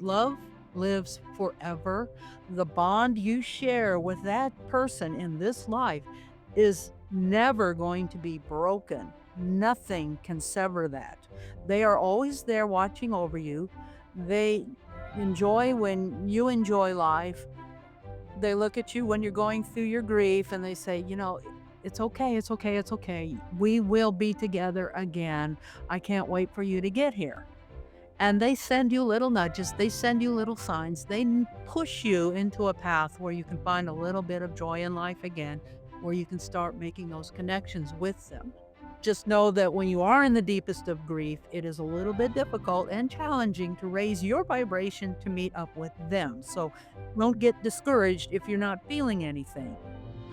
Love lives forever. The bond you share with that person in this life is never going to be broken. Nothing can sever that. They are always there watching over you. They enjoy when you enjoy life. They look at you when you're going through your grief and they say, it's okay, it's okay, it's okay. We will be together again. I can't wait for you to get here. And they send you little nudges, they send you little signs, push you into a path where you can find a little bit of joy in life again, where you can start making those connections with them. Just know that when you are in the deepest of grief, it is a little bit difficult and challenging to raise your vibration to meet up with them. So don't get discouraged if you're not feeling anything.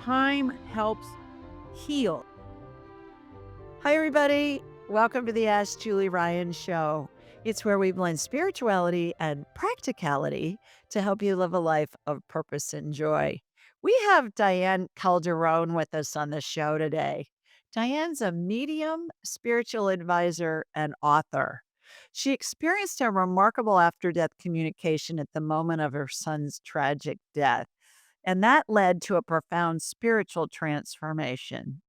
Time helps heal. Hi, everybody. Welcome to the Ask Julie Ryan Show. It's where we blend spirituality and practicality to help you live a life of purpose and joy. We have Diane Calderon with us on the show today. Diane's a medium, spiritual advisor, and author. She experienced a remarkable after death communication at the moment of her son's tragic death, and that led to a profound spiritual transformation.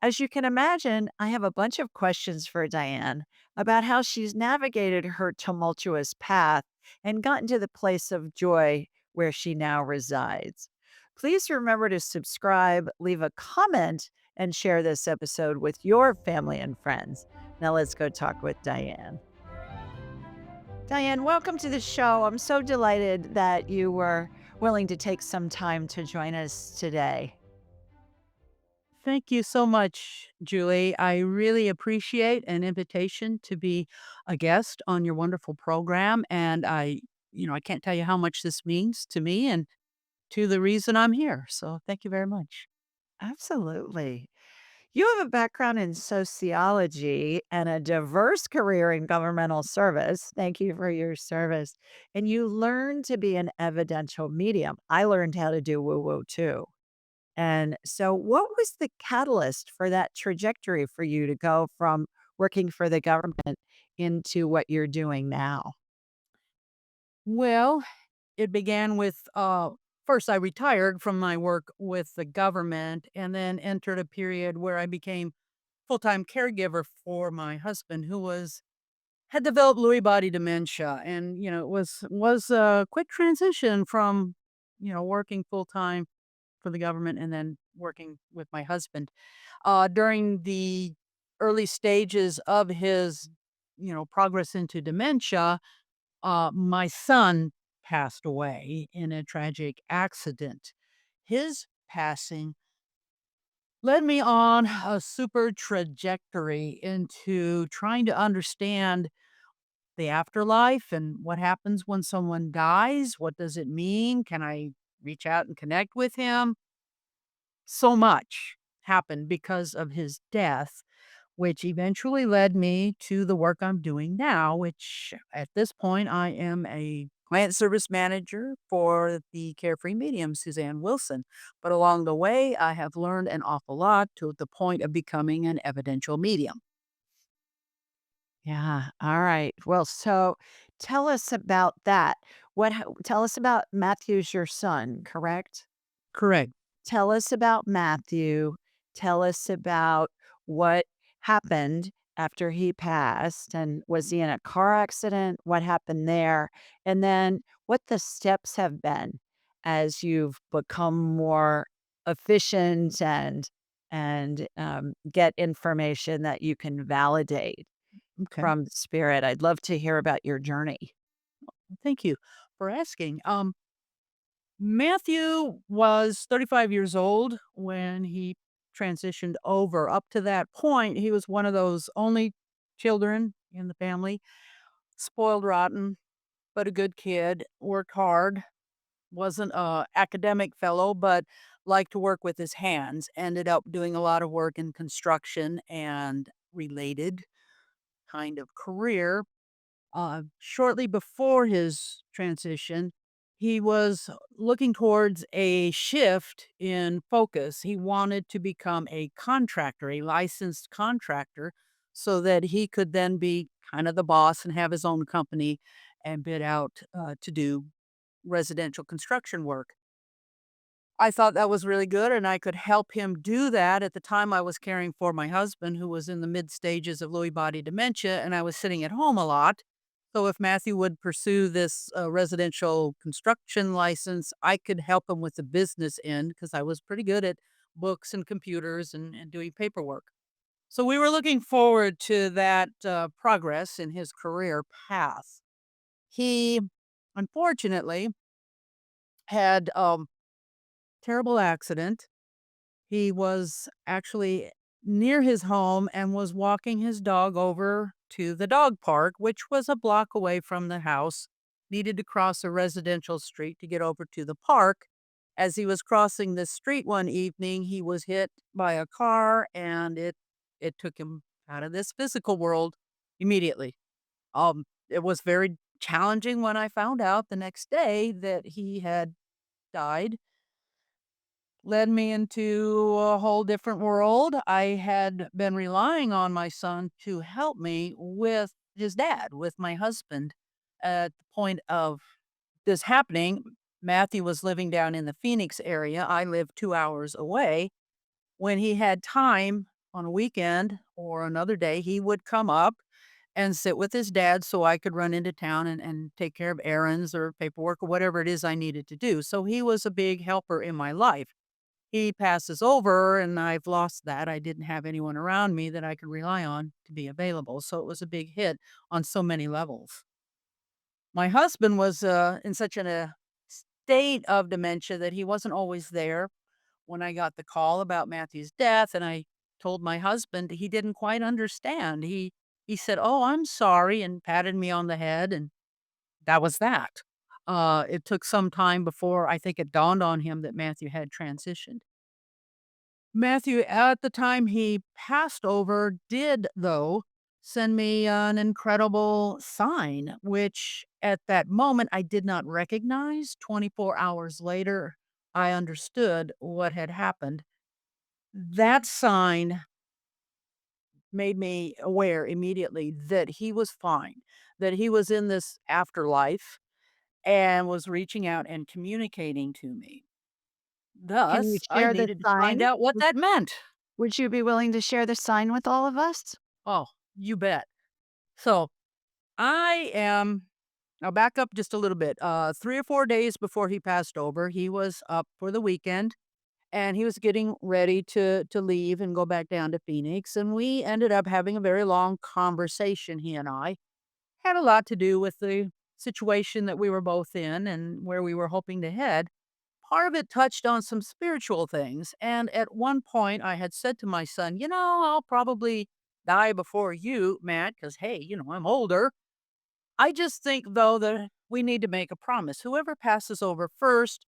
As you can imagine, I have a bunch of questions for Diane about how she's navigated her tumultuous path and gotten to the place of joy where she now resides. Please remember to subscribe, leave a comment, and share this episode with your family and friends. Now let's go talk with Diane. Diane, welcome to the show. I'm so delighted that you were willing to take some time to join us today. Thank you so much, Julie. I really appreciate an invitation to be a guest on your wonderful program. And I can't tell you how much this means to me and to the reason I'm here. So thank you very much. Absolutely. You have a background in sociology and a diverse career in governmental service. Thank you for your service. And you learned to be an evidential medium. I learned how to do woo woo too. And so, what was the catalyst for that trajectory for you to go from working for the government into what you're doing now? Well, it began with first, I retired from my work with the government and then entered a period where I became full time caregiver for my husband, who had developed Lewy body dementia, and it was a quick transition from working full time for the government and then working with my husband. During the early stages of his progress into dementia, my son passed away in a tragic accident. His passing led me on a super trajectory into trying to understand the afterlife and what happens when someone dies. What does it mean? Can I reach out and connect with him? So much happened because of his death, which eventually led me to the work I'm doing now, which at this point I am a client service manager for the Carefree Medium, Suzanne Wilson. But along the way, I have learned an awful lot to the point of becoming an evidential medium. Yeah. All right. Well, so tell us about that. Tell us about Matthew's your son, correct? Correct. Tell us about Matthew. Tell us about what happened after he passed, and was he in a car accident? What happened there? And then what the steps have been as you've become more efficient and get information that you can validate Okay. from the spirit. I'd love to hear about your journey. Thank you for asking. Matthew was 35 years old when he transitioned over. Up to that point, he was one of those only children in the family, spoiled rotten, but a good kid, worked hard, wasn't a academic fellow, but liked to work with his hands, ended up doing a lot of work in construction and related kind of career. Shortly before his transition, he was looking towards a shift in focus. He wanted to become a contractor, a licensed contractor, so that he could then be kind of the boss and have his own company and bid out to do residential construction work. I thought that was really good, and I could help him do that. At the time, I was caring for my husband, who was in the mid stages of Lewy body dementia, and I was sitting at home a lot. So, if Matthew would pursue this residential construction license, I could help him with the business end because I was pretty good at books and computers and doing paperwork. So, we were looking forward to that progress in his career path. He, unfortunately, had terrible accident. He was actually near his home and was walking his dog over to the dog park, which was a block away from the house. Needed to cross a residential street to get over to the park. As he was crossing the street one evening, he was hit by a car and it took him out of this physical world immediately. It was very challenging when I found out the next day that he had died. Led me into a whole different world. I had been relying on my son to help me with his dad, with my husband. At the point of this happening, Matthew was living down in the Phoenix area. I lived 2 hours away. When he had time on a weekend or another day, he would come up and sit with his dad so I could run into town and take care of errands or paperwork or whatever it is I needed to do. So he was a big helper in my life. He passes over and I've lost that. I didn't have anyone around me that I could rely on to be available. So it was a big hit on so many levels. My husband was in such a state of dementia that he wasn't always there when I got the call about Matthew's death. And I told my husband he didn't quite understand. He said, "Oh, I'm sorry," and patted me on the head, and that was that. It took some time before I think it dawned on him that Matthew had transitioned. Matthew, at the time he passed over, did, though, send me an incredible sign, which at that moment I did not recognize. 24 hours later, I understood what had happened. That sign made me aware immediately that he was fine, that he was in this afterlife and was reaching out and communicating to me. Can you Thus, I share the needed to find sign? out what that meant. Would you be willing to share the sign with all of us? Oh, you bet. So I am I'll back up just a little bit. 3 or 4 days before he passed over, he was up for the weekend, and he was getting ready to leave and go back down to Phoenix, and we ended up having a very long conversation, he and I. Had a lot to do with the situation that we were both in and where we were hoping to head. Part of it touched on some spiritual things, and at one point, I had said to my son, I'll probably die before you, Matt, because, hey, I'm older. I just think, though, that we need to make a promise. Whoever passes over first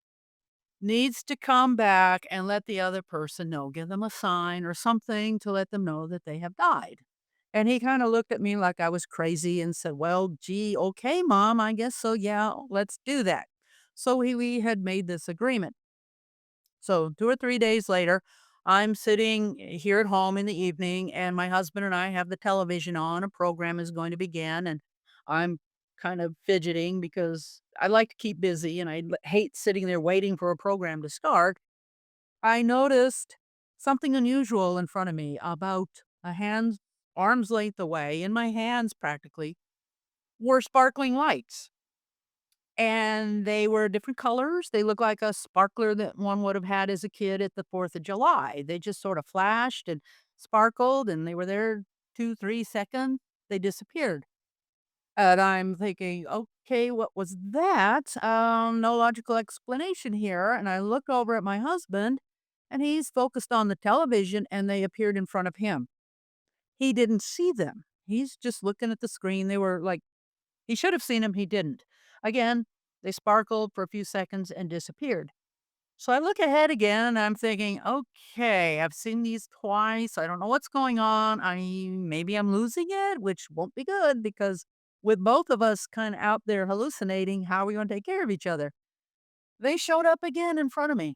needs to come back and let the other person know, give them a sign or something to let them know that they have died. And he kind of looked at me like I was crazy and said, "Well, gee, okay, mom, I guess so. Yeah, let's do that." So we had made this agreement. So 2 or 3 days later, I'm sitting here at home in the evening, and my husband and I have the television on. A program is going to begin, and I'm kind of fidgeting because I like to keep busy, and I hate sitting there waiting for a program to start. I noticed something unusual in front of me, about a hand's arm's length away, in my hands practically, were sparkling lights. And they were different colors. They looked like a sparkler that one would have had as a kid at the 4th of July. They just sort of flashed and sparkled, and they were there 2, 3 seconds. They disappeared. And I'm thinking, "Okay, what was that? No logical explanation here." And I look over at my husband, and he's focused on the television, and they appeared in front of him. He didn't see them. He's just looking at the screen. They were like he should have seen him, he didn't. Again, they sparkled for a few seconds and disappeared. So I look ahead again and I'm thinking, okay, I've seen these twice. I don't know what's going on. Maybe I'm losing it, which won't be good because with both of us kind of out there hallucinating, how are we going to take care of each other? They showed up again in front of me.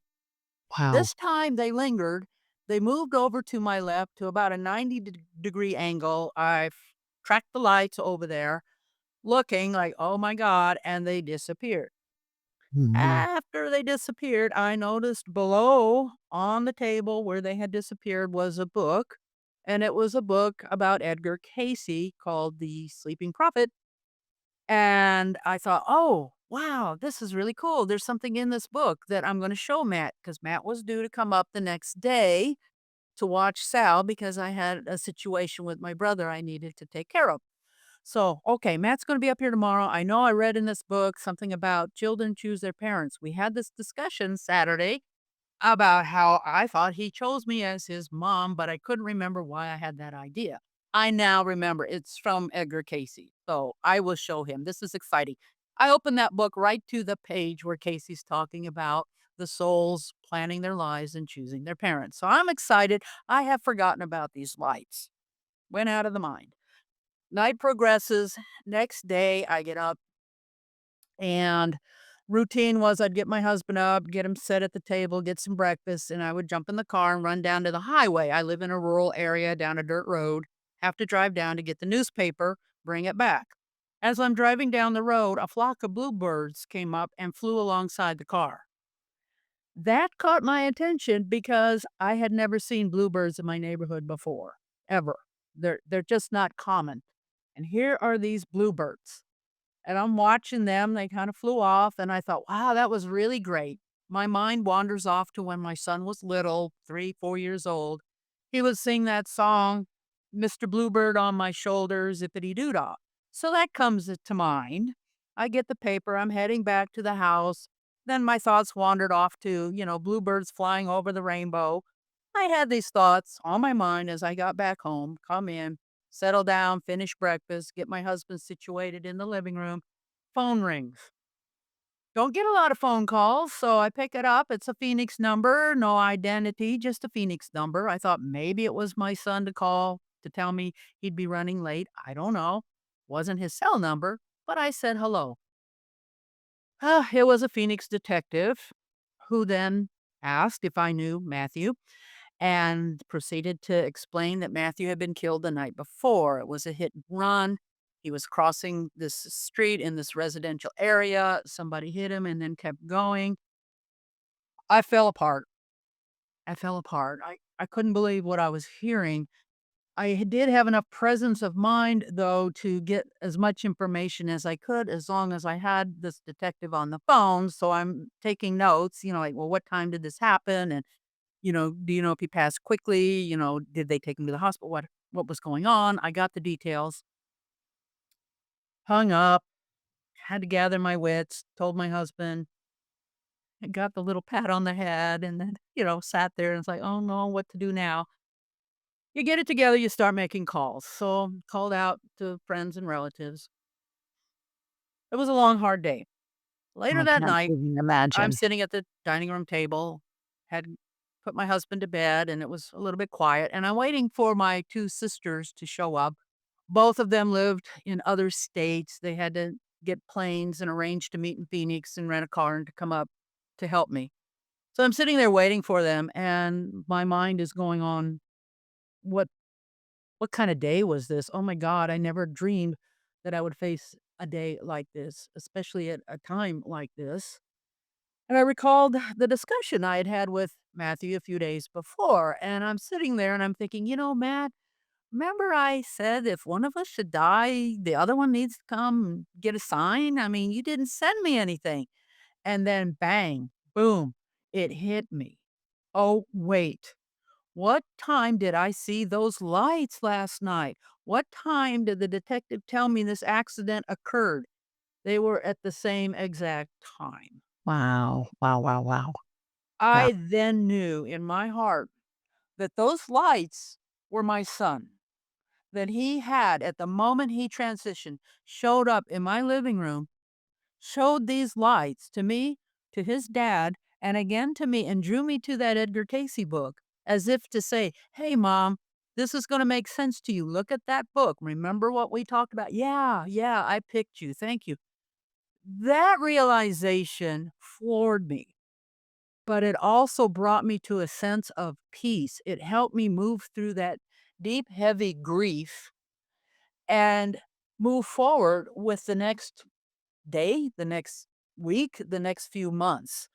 Wow. This time they lingered. They moved over to my left to about a 90 degree angle. I tracked the lights over there, looking like, "Oh my god," and they disappeared. Mhm. After they disappeared, I noticed below on the table where they had disappeared was a book, and it was a book about Edgar Casey called The Sleeping Prophet. And I thought, "Oh, wow, this is really cool. There's something in this book that I'm gonna show Matt because Matt was due to come up the next day to watch Sal because I had a situation with my brother I needed to take care of. So, okay, Matt's gonna be up here tomorrow. I know I read in this book something about children choose their parents. We had this discussion Saturday about how I thought he chose me as his mom, but I couldn't remember why I had that idea. I now remember it's from Edgar Casey. So I will show him. This is exciting. I opened that book right to the page where Casey's talking about the souls planning their lives and choosing their parents. So I'm excited. I have forgotten about these lights. Went out of the mind. Night progresses. Next day, I get up and routine was I'd get my husband up, get him set at the table, get some breakfast, and I would jump in the car and run down to the highway. I live in a rural area down a dirt road, have to drive down to get the newspaper, bring it back. As I'm driving down the road, a flock of bluebirds came up and flew alongside the car. That caught my attention because I had never seen bluebirds in my neighborhood before, ever. They're just not common. And here are these bluebirds. And I'm watching them, they kinda flew off, and I thought, "Wow, that was really great." My mind wanders off to when my son was little, 3, 4 years old. He would sing that song, "Mr. Bluebird on my shoulder, zippity doo dah." So that comes to mind. I get the paper, I'm heading back to the house. Then my thoughts wandered off to, bluebirds flying over the rainbow. I had these thoughts on my mind as I got back home, come in, settle down, finish breakfast, get my husband situated in the living room. Phone rings. Don't get a lot of phone calls, so I pick it up. It's a Phoenix number, no identity, just a Phoenix number. I thought maybe it was my son to call to tell me he'd be running late. I don't know. Wasn't his cell number, but I said hello. It was a Phoenix detective who then asked if I knew Matthew and proceeded to explain that Matthew had been killed the night before. It was a hit and run. He was crossing this street in this residential area. Somebody hit him and then kept going. I fell apart. I fell apart. I couldn't believe what I was hearing. Did have enough presence of mind, though, to get as much information as I could as long as I had this detective on the phone. So I'm taking notes, like, well, what time did this happen? And do you know if he passed quickly? Did they take him to the hospital? What was going on? I got the details, hung up, had to gather my wits, told my husband, I got the little pat on the head, and then, sat there and it's like, oh no, what to do now? You get it together, you start making calls. So called out to friends and relatives. It was a long, hard day. Later I that can't night, even I'm imagine. sitting at the dining room table, had put my husband to bed, and it was a little bit quiet. And I'm waiting for my two sisters to show up. Both of them lived in other states. They had to get planes and arrange to meet in Phoenix and rent a car and to come up to help me. So I'm sitting there waiting for them, and my mind is going on, what what kind of day was this? Oh my God, I never dreamed that I would face a day like this, especially at a time like this. And I recalled the discussion I had had with Matthew a few days before. And I'm sitting there and I'm thinking, Matt, remember I said if one of us should die, the other one needs to come and get a sign? I mean, you didn't send me anything. And then bang, boom, it hit me. Oh, wait. What time did I see those lights last night? What time did the detective tell me this accident occurred? They were at the same exact time. Wow. Wow, wow, wow. Yeah. I then knew in my heart that those lights were my son, that he had, at the moment he transitioned, showed up in my living room, showed these lights to me, to his dad, and again to me, and drew me to that Edgar Casey book as if to say, "Hey, mom, this is going to make sense to you. Look at that book. Remember what we talked about? Yeah, yeah, I picked you. Thank you." That realization floored me, but it also brought me to a sense of peace. It helped me move through that deep, heavy grief. And move forward with the next day, the next week, the next few months.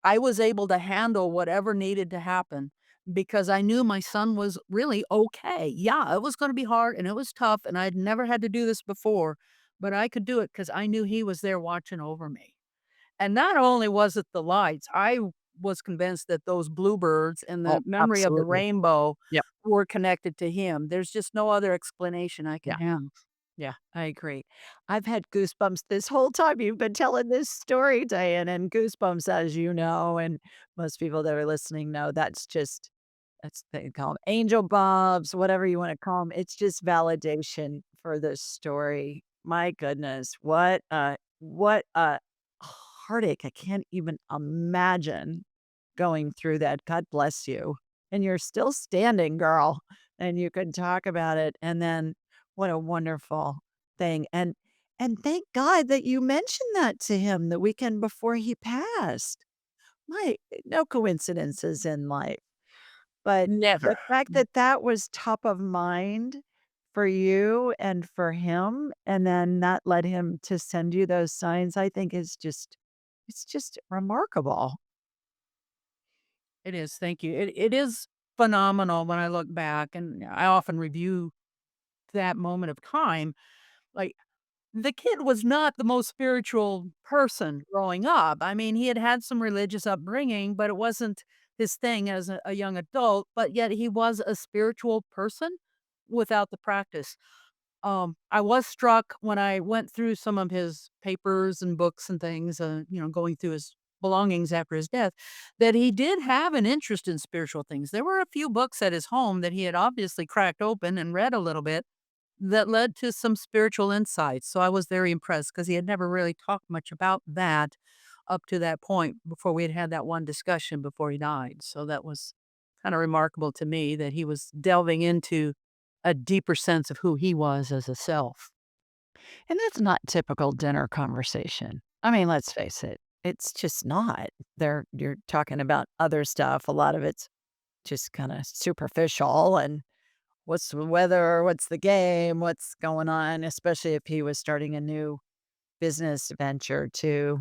I was able to handle whatever needed to happen because I knew my son was really okay. Yeah, it was going to be hard and it was tough, and I'd never had to do this before, but I could do it because I knew he was there watching over me. And not only was it the lights, I was convinced that those bluebirds and Oh, the memory of the absolutely. rainbow Yep. were connected to him. There's just no other explanation I can Yeah. have. Yeah, I agree. I've had goosebumps this whole time you've been telling this story, Diane, and goosebumps, as you know, and most people that are listening know that's they call 'em angel bumps, whatever you wanna call them. It's just validation for this story. My goodness, what a heartache. I can't even imagine going through that. God bless you. And you're still standing, girl, and you can talk about it, and then what a wonderful thing, and thank God that you mentioned that to him the weekend before he passed. My no coincidences in life, but Never. the fact that that was top of mind for you and for him, and then that led him to send you those signs, I think is just it's just remarkable. It is, thank you. It is phenomenal when I look back, and I often review that moment of time. Like, the kid was not the most spiritual person growing up. I mean, he had had some religious upbringing, but it wasn't his thing as a young adult, but yet he was a spiritual person without the practice. I was struck when I went through some of his papers and books and things, going through his belongings after his death, that he did have an interest in spiritual things. There were a few books at his home that he had obviously cracked open and read a little bit that led to some spiritual insights. So I was very impressed because he had never really talked much about that up to that point before we had had that one discussion before he died. So that was kind of remarkable to me that he was delving into a deeper sense of who he was as a self. And that's not typical dinner conversation. I mean, let's face it, it's just not. You're talking about other stuff. A lot of it's just kind of superficial and what's the weather, what's the game, what's going on, especially if he was starting a new business venture too.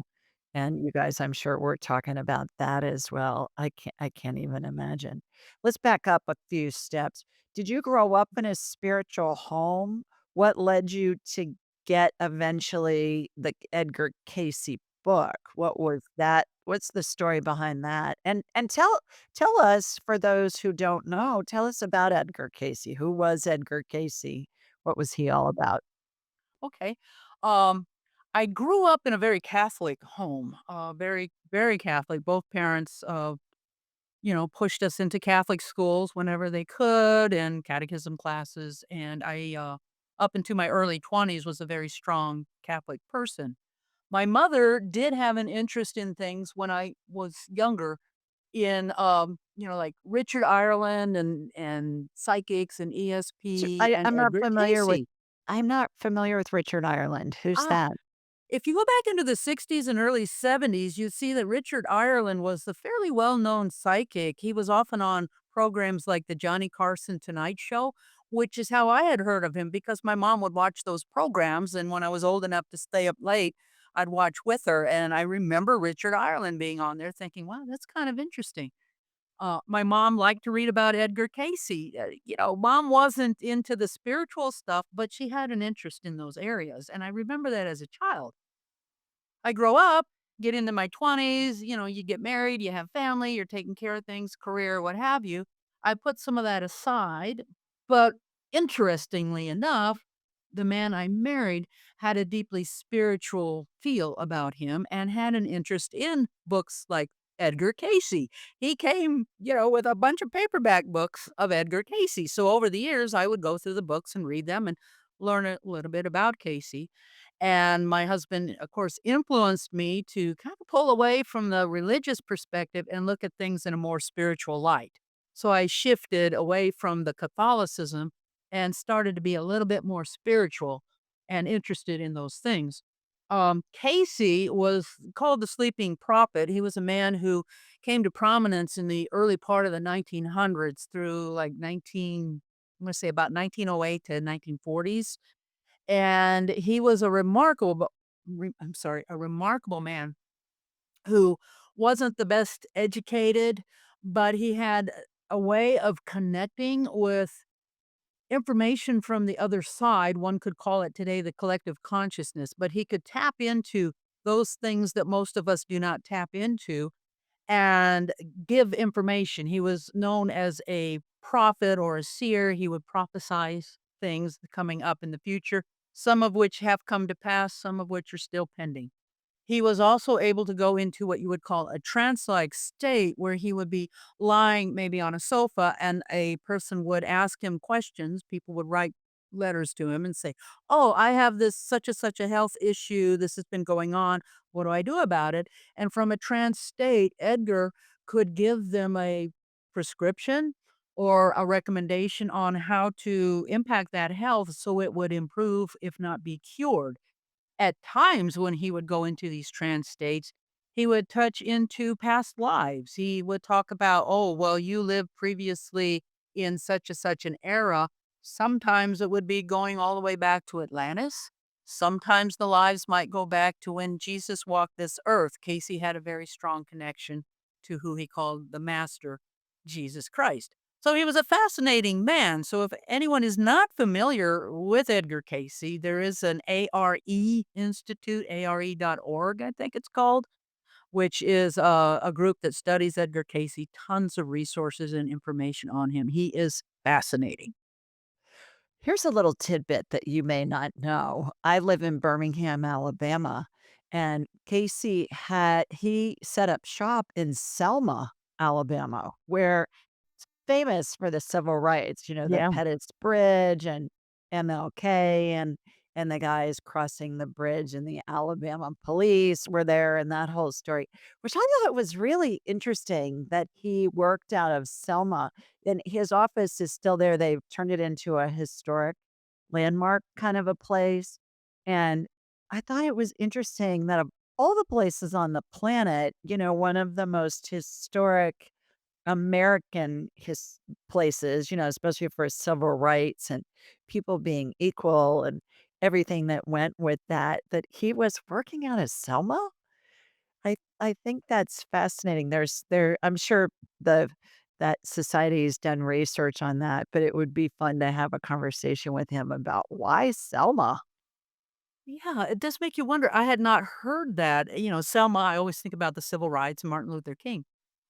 And you guys, I'm sure we're talking about that as well. I can't even imagine. Let's back up a few steps. Did you grow up in a spiritual home? What led you to get eventually the Edgar Casey book? What was that? What's the story behind that? And tell us for those who don't know, tell us about Edgar Casey. Who was Edgar Casey? What was he all about? Okay. Um, I grew up in a very Catholic home, very, very Catholic. Both parents, pushed us into Catholic schools whenever they could and catechism classes. And up into my early 20s, was a very strong Catholic person. My mother did have an interest in things when I was younger in, like Richard Ireland and psychics and ESP and I'm not Edgar familiar with Casey. Richard Ireland. Who's Ah, that? if you go back into the 60s and early 70s, you'd see that Richard Ireland was a fairly well-known psychic. He was often on programs like the Johnny Carson Tonight Show, which is how I had heard of him because my mom would watch those programs, and when I was old enough to stay up late, I'd watch with her, and I remember Richard Ireland being on there thinking, "Wow, that's kind of interesting." My mom liked to read about Edgar Casey. Mom wasn't into the spiritual stuff, but she had an interest in those areas, and I remember that as a child. I grow up, get into my 20s, you get married, you have family, you're taking care of things, career, what have you. I put some of that aside, but interestingly enough, the man I married had a deeply spiritual feel about him and had an interest in books like Edgar Casey. He came, with a bunch of paperback books of Edgar Casey. So over the years, I would go through the books and read them and learn a little bit about Casey. And my husband, of course, influenced me to kind of pull away from the religious perspective and look at things in a more spiritual light. So I shifted away from the Catholicism and started to be a little bit more spiritual and interested in those things. Casey was called the sleeping prophet. He was a man who came to prominence in the early part of the 1900s through like I'm going to say about 1908 to 1940s, And he was a remarkable man who wasn't the best educated, but he had a way of connecting with information from the other side. One could call it today the collective consciousness, but he could tap into those things that most of us do not tap into and give information. He was known as a prophet or a seer. He would prophesize things coming up in the future, some of which have come to pass, some of which are still pending. He was also able to go into what you would call a trance-like state where he would be lying maybe on a sofa and a person would ask him questions. People would write letters to him and say, "Oh, I have this such and such a health issue. This has been going on. What do I do about it?" And from a trance state, Edgar could give them a prescription or a recommendation on how to impact that health so it would improve, if not be cured. At times when he would go into these trance states, he would touch into past lives. He would talk about, "Oh, well, you lived previously in such and such an era." Sometimes it would be going all the way back to Atlantis. Sometimes the lives might go back to when Jesus walked this earth. Casey had a very strong connection to who he called the Master, Jesus Christ. So he was a fascinating man. So if anyone is not familiar with Edgar Casey, there is an ARE Institute, ARE.org, I think it's called, which is a group that studies Edgar Casey, tons of resources and information on him. He is fascinating. Here's a little tidbit that you may not know. I live in Birmingham, Alabama, and he set up shop in Selma, Alabama, where famous for the civil rights, the Yeah. Pettus Bridge and MLK and the guys crossing the bridge and the Alabama police were there and that whole story, which I thought was really interesting that he worked out of Selma and his office is still there. They've turned it into a historic landmark kind of a place. And I thought it was interesting that of all the places on the planet, one of the most historic American places, especially for civil rights and people being equal and everything that went with that, that he was working out of Selma? I think that's fascinating. I'm sure the that society's done research on that, but it would be fun to have a conversation with him about why Selma? Yeah, it does make you wonder. I had not heard that. Selma, I always think about the civil rights and Martin Luther King.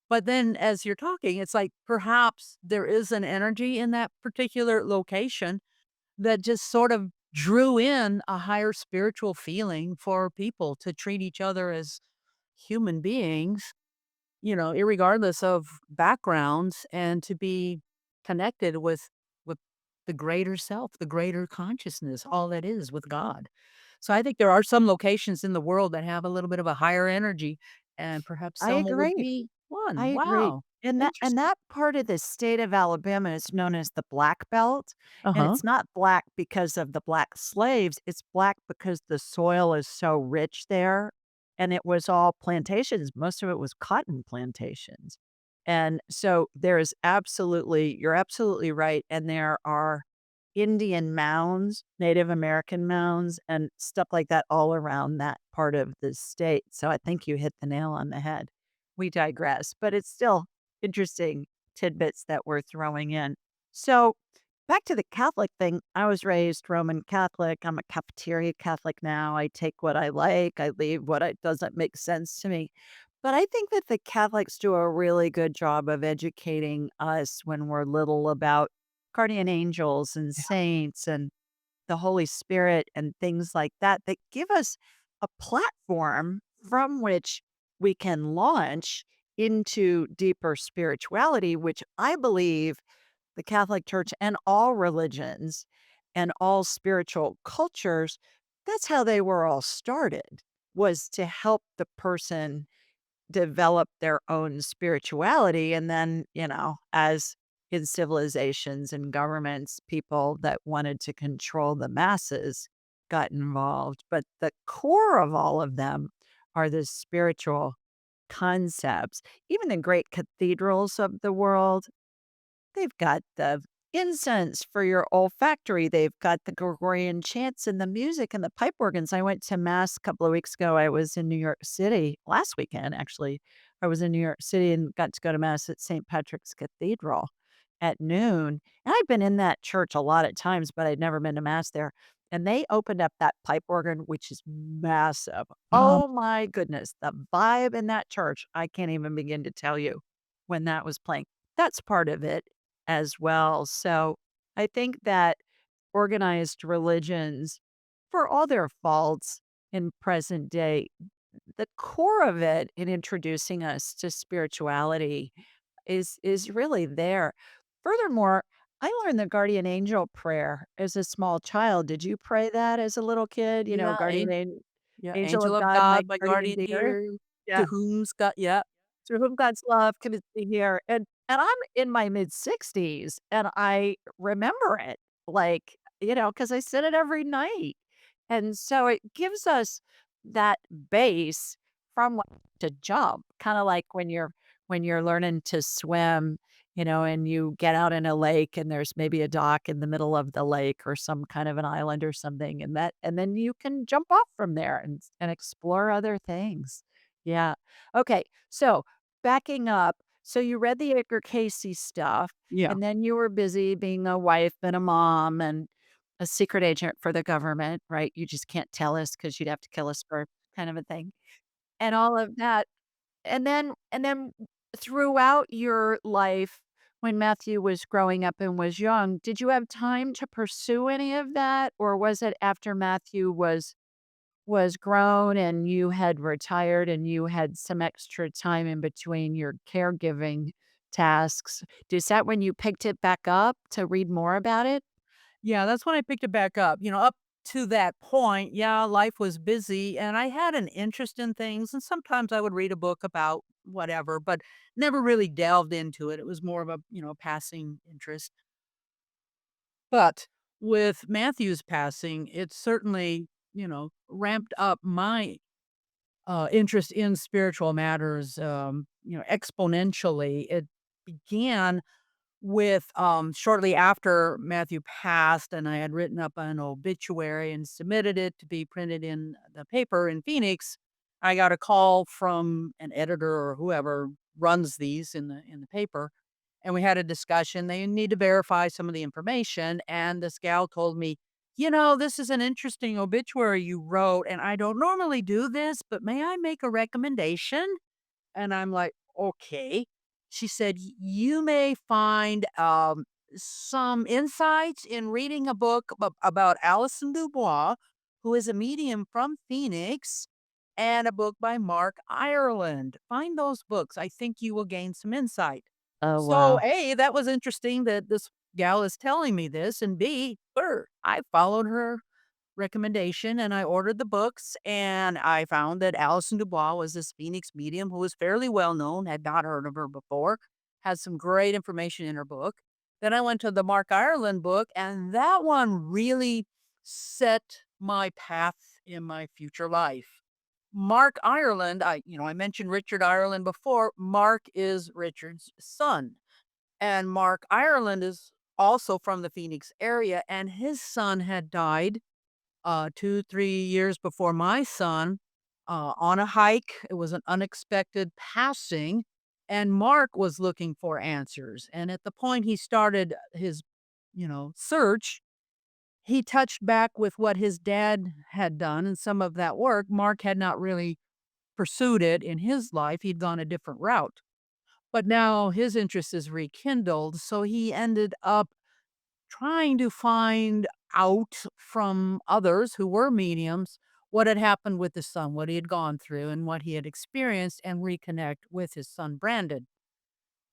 But then as you're talking, it's like perhaps there is an energy in that particular location that just sort of drew in a higher spiritual feeling for people to treat each other as human beings, irregardless of backgrounds, and to be connected with the greater self, the greater consciousness, all that is with God. So I think there are some locations in the world that have a little bit of a higher energy, and perhaps I Selma would agree. be I one. agree. Wow, And interesting. that part of the state of Alabama is known as the Black Belt, and Uh-huh. it's not black because of the black slaves, it's black because the soil is so rich there, and it was all plantations, most of it was cotton plantations. And so there's absolutely you're absolutely right, and there are Indian mounds, Native American mounds, and stuff like that all around that part of the state, so I think you hit the nail on the head. We digress, but it's still interesting tidbits that we're throwing in. So, back to the Catholic thing, I was raised Roman Catholic. I'm a cafeteria Catholic now. I take what I like, I leave what it doesn't make sense to me. But I think that the Catholics do a really good job of educating us when we're little about guardian angels and saints and the Holy Spirit and things like that, that give us a platform from which we can launch into deeper spirituality, which I believe the Catholic Church and all religions and all spiritual cultures, that's how they were all started, was to help the person develop their own spirituality. And then, as in civilizations and governments, people that wanted to control the masses got involved. But the core of all of them are the spiritual concepts. Even the great cathedrals of the world, they've got the incense for your olfactory. They've got the Gregorian chants and the music and the pipe organs. I went to mass a couple of weeks ago. I was in New York City last weekend, actually. I was in New York City and got to go to mass at St. Patrick's Cathedral at noon. And I've been in that church a lot of times, but I'd never been to mass there. And they opened up that pipe organ, which is massive. Um, Oh my goodness. The vibe in that church, I can't even begin to tell you when that was playing. That's part of it as well. So I think that organized religions, for all their faults in present day, the core of it in introducing us to spirituality is really there. Furthermore, I learned the guardian angel prayer as a small child. Did you pray that as a little kid? You know, yeah, yeah, angel angel of of God, my God, my guardian guardian dear. dear, Yeah. to whom's got yeah. Through whom God's love can be here, and I'm in my mid-60s, and I remember it, like, because I said it every night, and so it gives us that base from which to jump, kinda like when you're learning to swim, and you get out in a lake, and there's maybe a dock in the middle of the lake or some kind of an island or something, and then you can jump off from there and explore other things. Yeah. Okay, so backing up, so you read the Edgar Casey stuff, Yeah. and then you were busy being a wife and a mom and a secret agent for the government, right? You just can't tell us because 'cause you'd have to kill us for kind of a thing, and all of that. And then throughout your life, when Matthew was growing up and was young, did you have time to pursue any of that, or was it after Matthew was grown and you had retired and you had some extra time in between your caregiving tasks. Is that when you picked it back up to read more about it? Yeah, that's when I picked it back up. Up to that point, yeah, life was busy and I had an interest in things. And sometimes I would read a book about whatever, but never really delved into it. It was more of a, passing interest. But with Matthew's passing, it certainly, ramped up my interest in spiritual matters, exponentially. It began with, shortly after Matthew passed, and I had written up an obituary and submitted it to be printed in the paper in Phoenix. I got a call from an editor or whoever runs these in the paper, and we had a discussion. They need to verify some of the information, and this gal told me, this is an interesting obituary you wrote, and I don't normally do this, but may I make a recommendation?" And I'm like, "Okay." She said, You may find some insights in reading a book about Alison Dubois, who is a medium from Phoenix, and a book by Mark Ireland. Find those books. I think you will gain some insight." Oh, So, wow. A, that was interesting that this gal is telling me this, and B, I followed her recommendation and I ordered the books and I found that Alison Dubois was this Phoenix medium who was fairly well known, had not heard of her before, had some great information in her book. Then I went to the Mark Ireland book and that one really set my path in my future life. Mark Ireland, I mentioned Richard Ireland before. Mark is Richard's son. And Mark Ireland is also from the Phoenix area and his son had died 2, 3 years before my son, on a hike. It was an unexpected passing, and Mark was looking for answers. And at the point he started his, search, he touched back with what his dad had done and some of that work. Mark had not really pursued it in his life. He'd gone a different route. But now his interest is rekindled. So he ended up trying to find out from others who were mediums what had happened with his son, what he had gone through, and what he had experienced, and reconnect with his son, Brandon.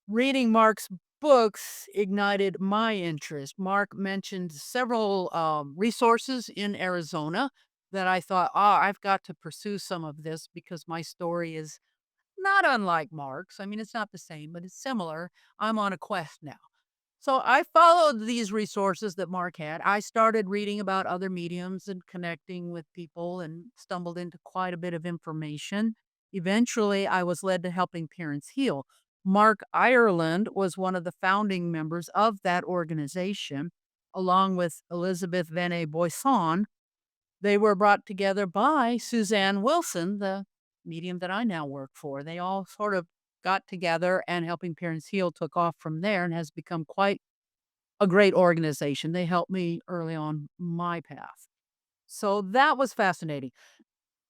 Reading Mark's books ignited my interest. Mark mentioned several resources in Arizona that I thought, I've got to pursue some of this because my story is not unlike Mark's. I mean, it's not the same, but it's similar. I'm on a quest now. So I followed these resources that Mark had. I started reading about other mediums and connecting with people and stumbled into quite a bit of information. Eventually, I was led to helping parents heal. Mark Ireland was one of the founding members of that organization, along with Elizabeth Vene Boisson. They were brought together by Suzanne Wilson, the medium that I now work for. They all sort of got together, and Helping Parents Heal took off from there and has become quite a great organization. They helped me early on my path. So that was fascinating.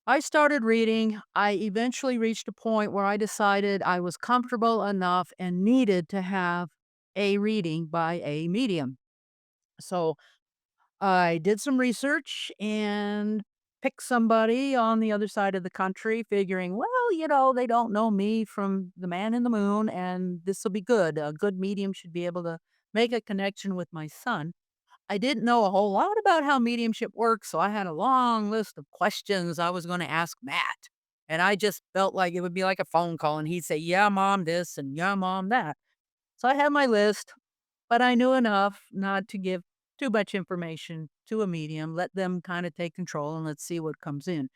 I started reading. I eventually reached a point where I decided I was comfortable enough and needed to have a reading by a medium. So I did some research and picked somebody on the other side of the country, figuring, well, they don't know me from the man in the moon, and this will be good. A good medium should be able to make a connection with my son. I didn't know a whole lot about how mediumship works, so I had a long list of questions I was going to ask Matt. And I just felt like it would be like a phone call, and he'd say, yeah, mom, this, and yeah, mom, that. So I had my list, but I knew enough not to give too much information to a medium, let them kind of take control and let's see what comes in.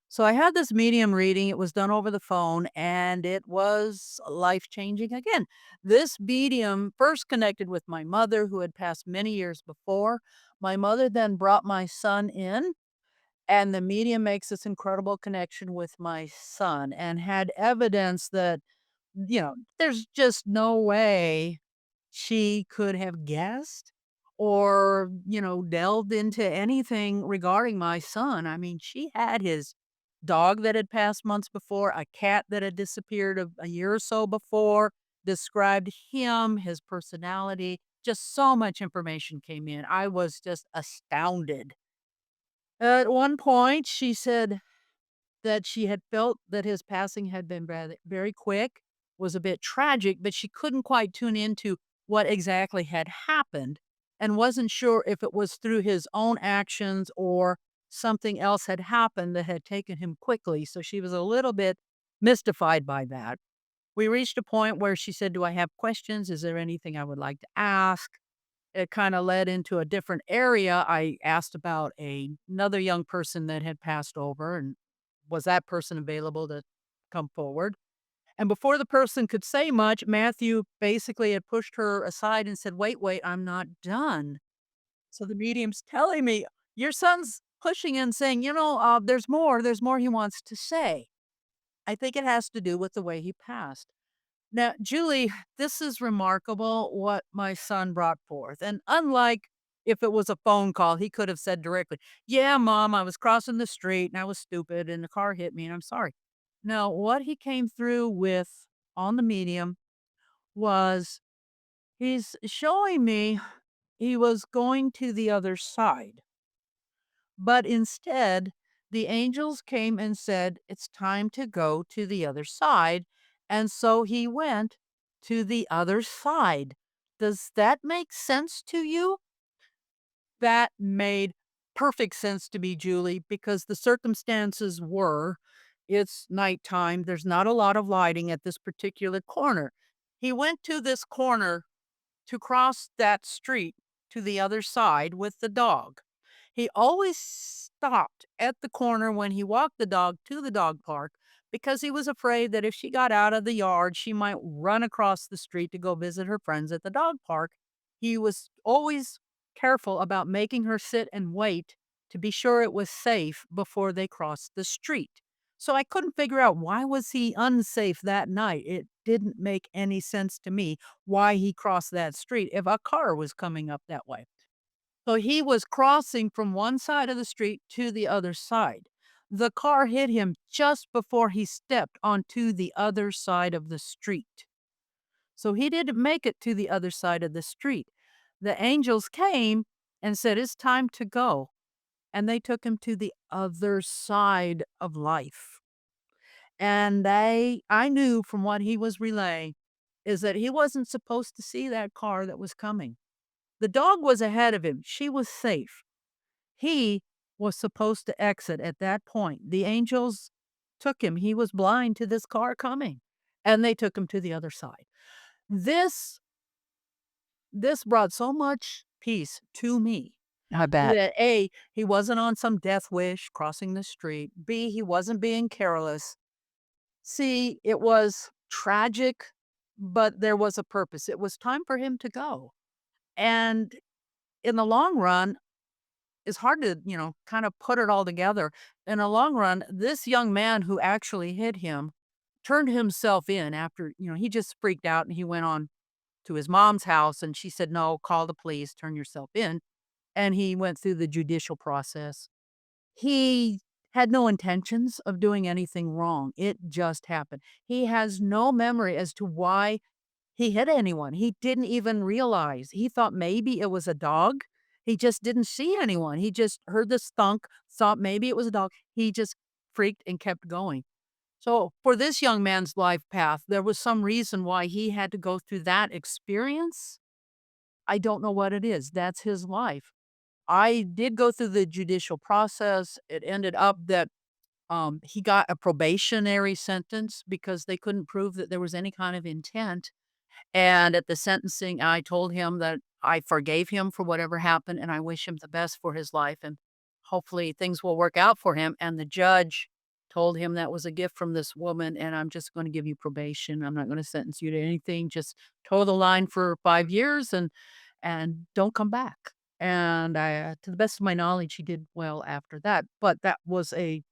So I had this medium reading. It was done over the phone and it was life changing again. This medium first connected with my mother, who had passed many years before. My mother then brought my son in, and the medium makes this incredible connection with my son and had evidence that, there's just no way she could have guessed or, delved into anything regarding my son. I mean, she had his dog that had passed months before, a cat that had disappeared a year or so before, described him, his personality. Just so much information came in. I was just astounded. At one point, she said that she had felt that his passing had been rather very quick, was a bit tragic, but she couldn't quite tune into what exactly had happened and wasn't sure if it was through his own actions or something else had happened that had taken him quickly. So she was a little bit mystified by that. We reached a point where she said, do I have questions? Is there anything I would like to ask? It kinda led into a different area. I asked about another young person that had passed over, and was that person available to come forward? And before the person could say much, Matthew basically had pushed her aside and said, "Wait, wait, I'm not done." So the medium's telling me, "Your son's pushing in saying, there's more he wants to say." I think it has to do with the way he passed. Now, Julie, this is remarkable what my son brought forth. And unlike if it was a phone call, he could have said directly, yeah, mom, I was crossing the street and I was stupid and the car hit me and I'm sorry. No, what he came through with on the medium was he's showing me he was going to the other side. But instead, the angels came and said, it's time to go to the other side. And so he went to the other side. Does that make sense to you? That made perfect sense to me, Julie, because the circumstances were it's nighttime. There's not a lot of lighting at this particular corner. He went to this corner to cross that street to the other side with the dog. He always stopped at the corner when he walked the dog to the dog park because he was afraid that if she got out of the yard, she might run across the street to go visit her friends at the dog park. He was always careful about making her sit and wait to be sure it was safe before they crossed the street. So I couldn't figure out why was he unsafe that night. It didn't make any sense to me why he crossed that street if a car was coming up that way. So he was crossing from one side of the street to the other side. The car hit him just before he stepped onto the other side of the street. So he didn't make it to the other side of the street. The angels came and said, it's time to go. And they took him to the other side of life. And I knew from what he was relaying is that he wasn't supposed to see that car that was coming. The dog was ahead of him. She was safe. He was supposed to exit at that point. The angels took him. He was blind to this car coming, and they took him to the other side. This this brought so much peace to me I bet. that A, he wasn't on some death wish crossing the street. B, he wasn't being careless. C, it was tragic but there was a purpose. It was time for him to go. And in the long run, it's hard to, kind of put it all together. In the long run, this young man who actually hit him turned himself in after, he just freaked out and he went on to his mom's house and she said, "No, call the police, turn yourself in." And he went through the judicial process. He had no intentions of doing anything wrong. It just happened. He has no memory as to why he hit anyone. He didn't even realize. He thought maybe it was a dog. He just didn't see anyone. He just heard this thunk, thought maybe it was a dog. He just freaked and kept going. So, for this young man's life path, there was some reason why he had to go through that experience. I don't know what it is. That's his life. I did go through the judicial process. It ended up that he got a probationary sentence because they couldn't prove that there was any kind of intent. And at the sentencing, I told him that I forgave him for whatever happened and I wish him the best for his life and hopefully things will work out for him. And the judge told him that was a gift from this woman and I'm just going to give you probation. I'm not going to sentence you to anything. Just toe the line for 5 years and don't come back. And to the best of my knowledge, he did well after that. But that was a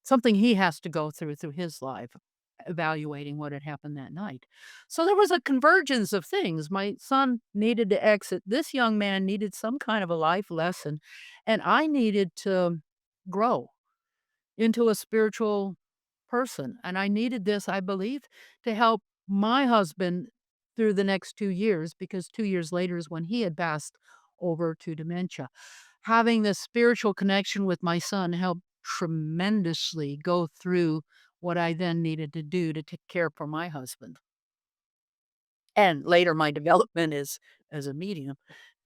something he has to go through his life, evaluating what had happened that night. So there was a convergence of things. My son needed to exit. This young man needed some kind of a life lesson, and I needed to grow into a spiritual person. And I needed this, I believe, to help my husband through the next 2 years, because 2 years later is when he had passed over to dementia. Having this spiritual connection with my son helped tremendously go through what I then needed to do to take care for my husband. And later, my development is as a medium.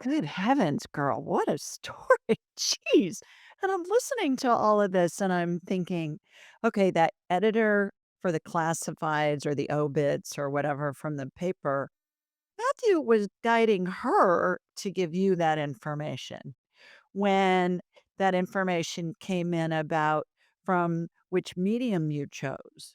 Good heavens, girl, what a story. Jeez. And I'm listening to all of this and I'm thinking, okay, that editor for the classifieds or the obits or whatever from the paper, Matthew was guiding her to give you that information. When that information came in about from which medium you chose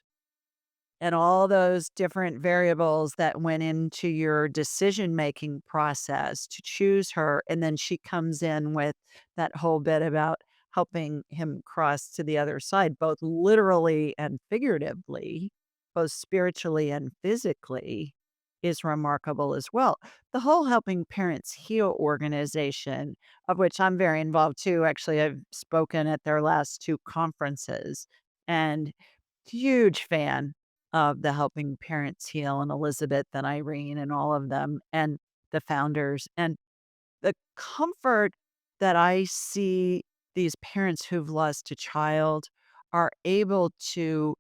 and all those different variables that went into your decision-making process to choose her, and then she comes in with that whole bit about helping him cross to the other side, both literally and figuratively, both spiritually and physically, is remarkable as well. The whole Helping Parents Heal organization, of which I'm very involved too, actually, I've spoken at their last 2 conferences, and huge fan of the Helping Parents Heal and Elizabeth and Irene and all of them and the founders, and the comfort that I see these parents who've lost a child are able to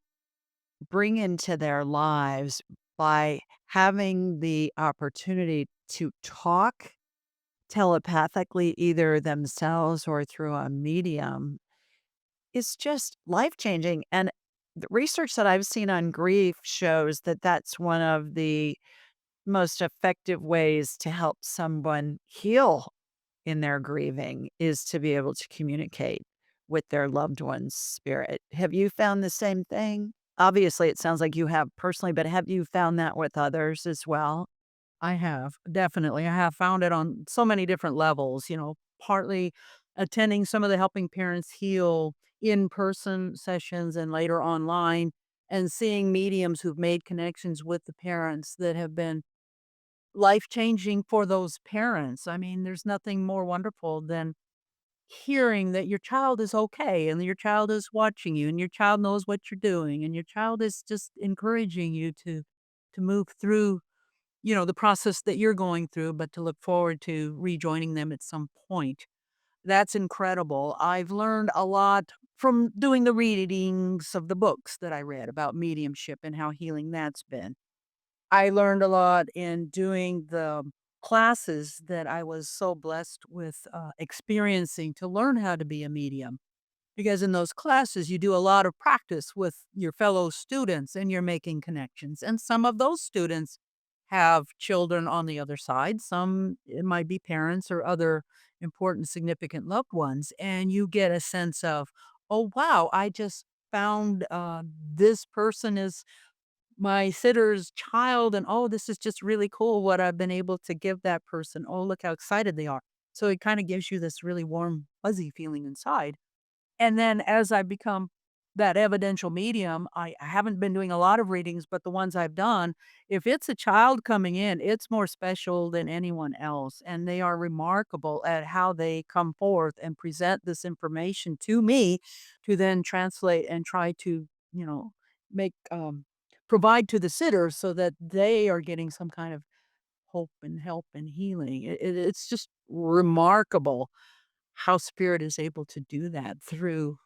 bring into their lives by having the opportunity to talk telepathically, either themselves or through a medium, is just life-changing, and the research that I've seen on grief shows that that's one of the most effective ways to help someone heal in their grieving is to be able to communicate with their loved one's spirit. Have you found the same thing? Obviously, it sounds like you have personally, but have you found that with others as well? I have, definitely. I have found it on so many different levels, partly attending some of the Helping Parents Heal in-person sessions and later online, and seeing mediums who've made connections with the parents that have been life-changing for those parents. I mean, there's nothing more wonderful than hearing that your child is okay and your child is watching you and your child knows what you're doing and your child is just encouraging you to move through the process that you're going through, but to look forward to rejoining them at some point. That's incredible. I've learned a lot from doing the readings of the books that I read about mediumship and how healing that's been. I learned a lot in doing the classes that I was so blessed with experiencing to learn how to be a medium. Because in those classes, you do a lot of practice with your fellow students and you're making connections. And some of those students have children on the other side. Some, it might be parents or other important, significant loved ones. And you get a sense of, oh, wow, I just found this person is my sitter's child, and, "Oh, this is just really cool what I've been able to give that person. Oh, look how excited they are." So it kinda gives you this really warm, fuzzy feeling inside. And then as I become that evidential medium, I haven't been doing a lot of readings, but the ones I've done, if it's a child coming in, it's more special than anyone else. And they are remarkable at how they come forth and present this information to me to then translate and try to, you know, make, provide to the sitter so that they are getting some kind of hope and help and healing. It's just remarkable how spirit is able to do that through,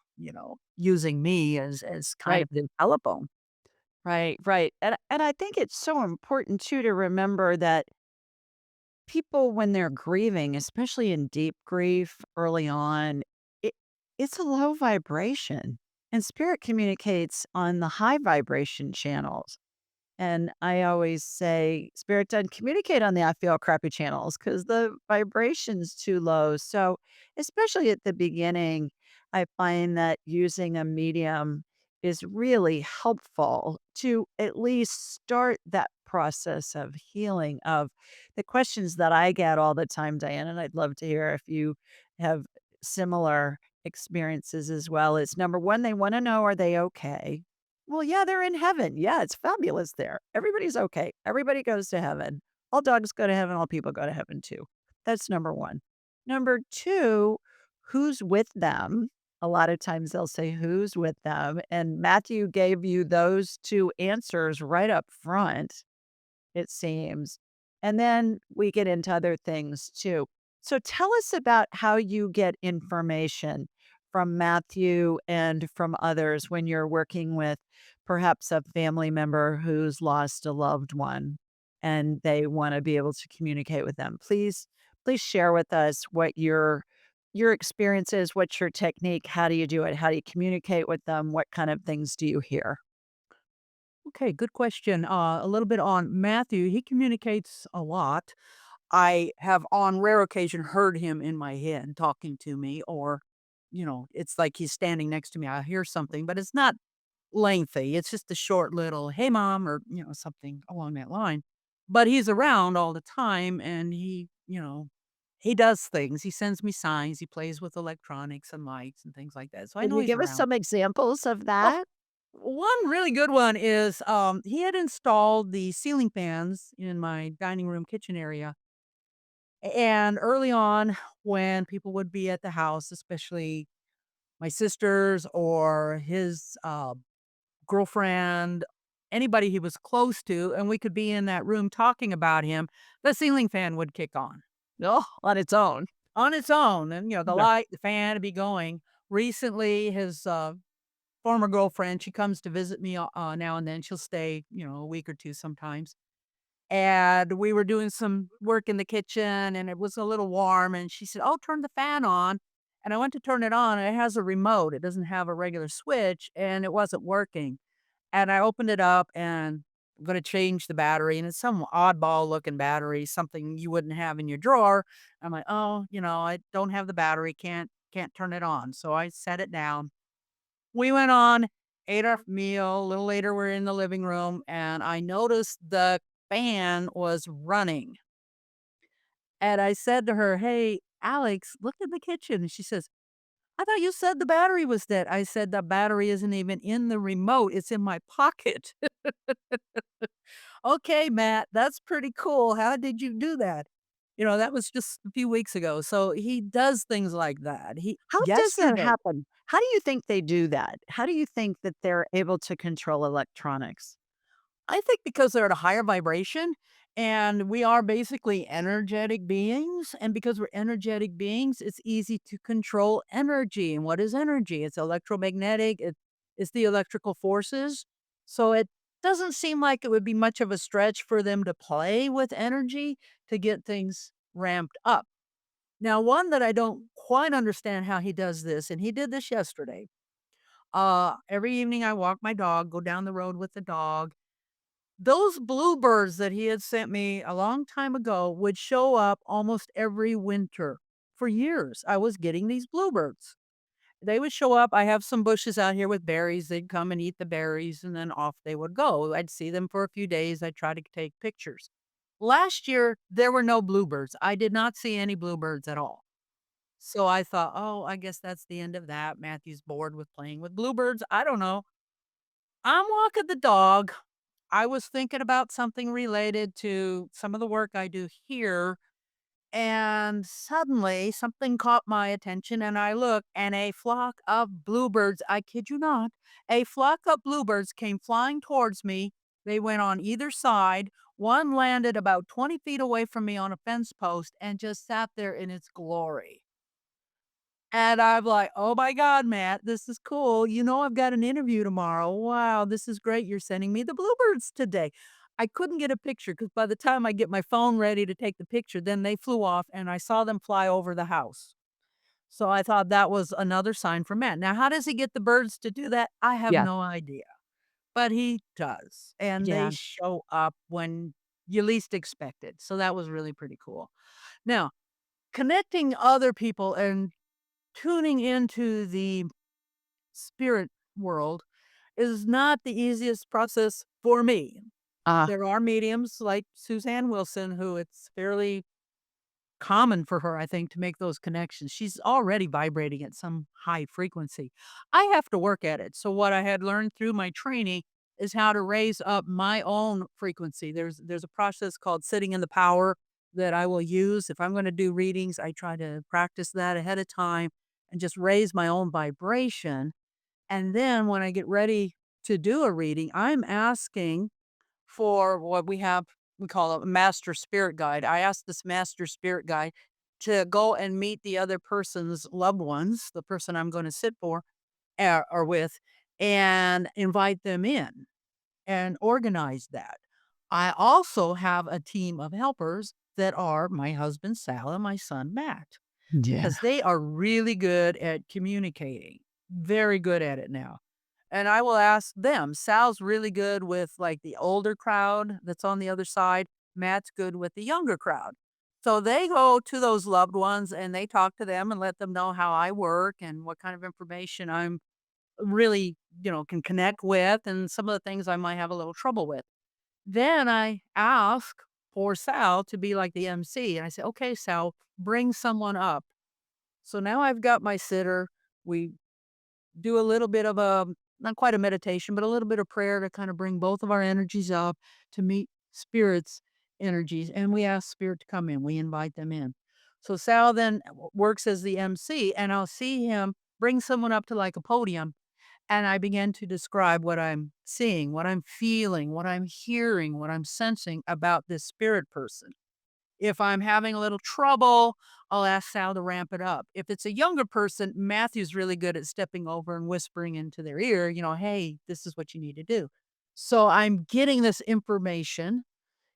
using me as kind Right. of the telephone. Right, right. And I think it's so important too to remember that people when they're grieving, especially in deep grief early on, it it's a low vibration. And spirit communicates on the high vibration channels. And I always say, "Spirit doesn't communicate on the I feel crappy channels because the vibration's too low." So, especially at the beginning, I find that using a medium is really helpful to at least start that process of healing of the questions that I get all the time, Diane, and I'd love to hear if you have similar experiences as well, is number 1, they wanna know, are they okay? Well, yeah, they're in heaven. Yeah, it's fabulous there. Everybody's okay. Everybody goes to heaven. All dogs go to heaven, all people go to heaven too. That's number 1. Number 2, who's with them? A lot of times they'll say, "Who's with them?" And Matthew gave you those 2 answers right up front, it seems. And then we get into other things too. So tell us about how you get information from Matthew and from others when you're working with perhaps a family member who's lost a loved one and they want to be able to communicate with them. Please share with us what your experience is, what's your technique, how do you do it? How do you communicate with them? What kind of things do you hear? Okay, good question. A little bit on Matthew. He communicates a lot. I have on rare occasion heard him in my head talking to me, or, it's like he's standing next to me. I hear something, but it's not lengthy. It's just a short little, "Hey, mom," or, something along that line. But he's around all the time and he does things. He sends me signs. He plays with electronics and lights and things like that. So I Can know you he's give us around. some examples of Oh, that? one really good one is he had installed the ceiling fans in my dining room kitchen area. And early on, when people would be at the house, especially my sisters or his girlfriend, anybody he was close to, and we could be in that room talking about him, the ceiling fan would kick No, on its own. on its own. And, the No. light, the fan would be going. Recently, his former girlfriend, she comes to visit me now and then. She'll stay, a week or two sometimes. And we were doing some work in the kitchen and it was a little warm. And she said, "Oh, turn the fan on." And I went to turn it on and it has a remote. It doesn't have a regular switch and it wasn't working. And I opened it up and I'm gonna change the battery, and it's some oddball looking battery, something you wouldn't have in your drawer. I'm like, "Oh, I don't have the battery, can't turn it on." So I set it down. We went on, ate our meal. A little later, we're in the living room, and I noticed the fan was running. And I said to her, "Hey, Alex, look at the kitchen." And she says, "I thought you said the battery was dead." I said, "The battery isn't even in the remote, it's in my pocket." "Okay, Matt, that's pretty cool. How did you do that?" That was just a few weeks ago. So he does things like that. He How does that yesterday happen? How do you think they do that? How do you think that they're able to control electronics? I think because they're at a higher vibration and we are basically energetic beings. And because we're energetic beings, it's easy to control energy. And what is energy? It's electromagnetic, it's the electrical forces. So it doesn't seem like it would be much of a stretch for them to play with energy to get things ramped up. Now, one that I don't quite understand how he does this, and he did this yesterday. Every evening I walk my dog, go down the road with the dog, those bluebirds that he had sent me a long time ago would show up almost every winter. For years, I was getting these bluebirds. They would show up. I have some bushes out here with berries. They'd come and eat the berries, and then off they would go. I'd see them for a few days. I'd try to take pictures. Last year, there were no bluebirds. I did not see any bluebirds at all. So I thought, oh, I guess that's the end of that. Matthew's bored with playing with bluebirds. I don't know. I'm walking the dog. I was thinking about something related to some of the work I do here. And suddenly something caught my attention, and I looked, and a flock of bluebirds, I kid you not, a flock of bluebirds came flying towards me. They went on either side. One landed about 20 feet away from me on a fence post and just sat there in its glory. And I'm like, "Oh my god, Matt, this is cool. You know I've got an interview tomorrow. Wow, this is great. You're sending me the bluebirds today." I couldn't get a picture because by the time I get my phone ready to take the picture, then they flew off and I saw them fly over the house. So I thought that was another sign from Matt. Now, how does he get the birds to do that? I have Yeah. no idea, but he does, and they Yeah. show up when you least expect it. So that was really pretty cool. Now, connecting other people and tuning into the spirit world is not the easiest process for me. Ah, There are mediums like Suzanne Wilson who it's fairly common for her, I think, to make those connections. She's already vibrating at some high frequency. I have to work at it. So what I had learned through my training is how to raise up my own frequency. There's a process called sitting in the power that I will use. If I'm going to do readings, I try to practice that ahead of time and just raise my own vibration. And then when I get ready to do a reading, I'm asking for what we call a master spirit guide. I asked this master spirit guide to go and meet the other person's loved ones, the person I'm going to sit for or with, and invite them in and organize that. I also have a team of helpers that are my husband Sal and my son Matt yeah. because they are really good at communicating, very good at it now. And I will ask them. Sal's really good with, like, the older crowd that's on the other side. Matt's good with the younger crowd. So they go to those loved ones and they talk to them and let them know how I work and what kind of information I'm really, can connect with and some of the things I might have a little trouble with. Then I ask for Sal to be like the MC, and I say, "Okay, Sal, bring someone up." So now I've got my sitter. We do a little bit of a not quite a meditation, but a little bit of prayer to kind of bring both of our energies up to meet spirit's energies. And we ask spirit to come in. We invite them in. So Sal then works as the MC, and I'll see him bring someone up to like a podium. And I begin to describe what I'm seeing, what I'm feeling, what I'm hearing, what I'm sensing about this spirit person. If I'm having a little trouble, I'll ask Sal to ramp it up. If it's a younger person, Matthew's really good at stepping over and whispering into their ear, "Hey, this is what you need to do." So I'm getting this information.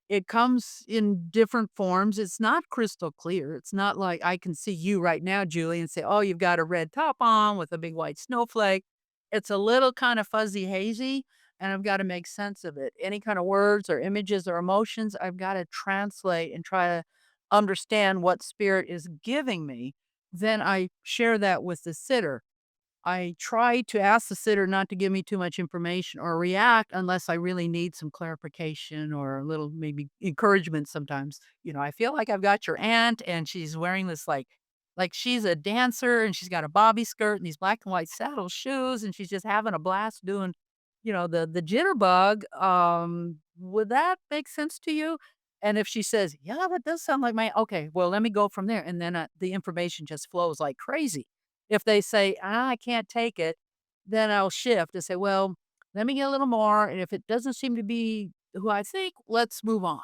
It comes in different forms. It's not crystal clear. It's not like I can see you right now, Julie, and say, "Oh, you've got a red top on with a big white snowflake." It's a little kind of fuzzy hazy, and I've got to make sense of it. Any kind of words or images or emotions, I've got to translate and try to understand what spirit is giving me. Then I share that with the sitter. I try to ask the sitter not to give me too much information or react unless I really need some clarification or a little maybe encouragement sometimes. I feel like I've got your aunt and she's wearing this like she's a dancer and she's got a bobby skirt and these black and white saddle shoes and she's just having a blast doing, the jitterbug. Would that make sense to you? And if she says, "Yeah, that does sound like my," okay, well, let me go from there. And then the information just flows like crazy. If they say, I can't take it," then I'll shift and say, "Well, let me get a little more, and if it doesn't seem to be who I think, let's move on."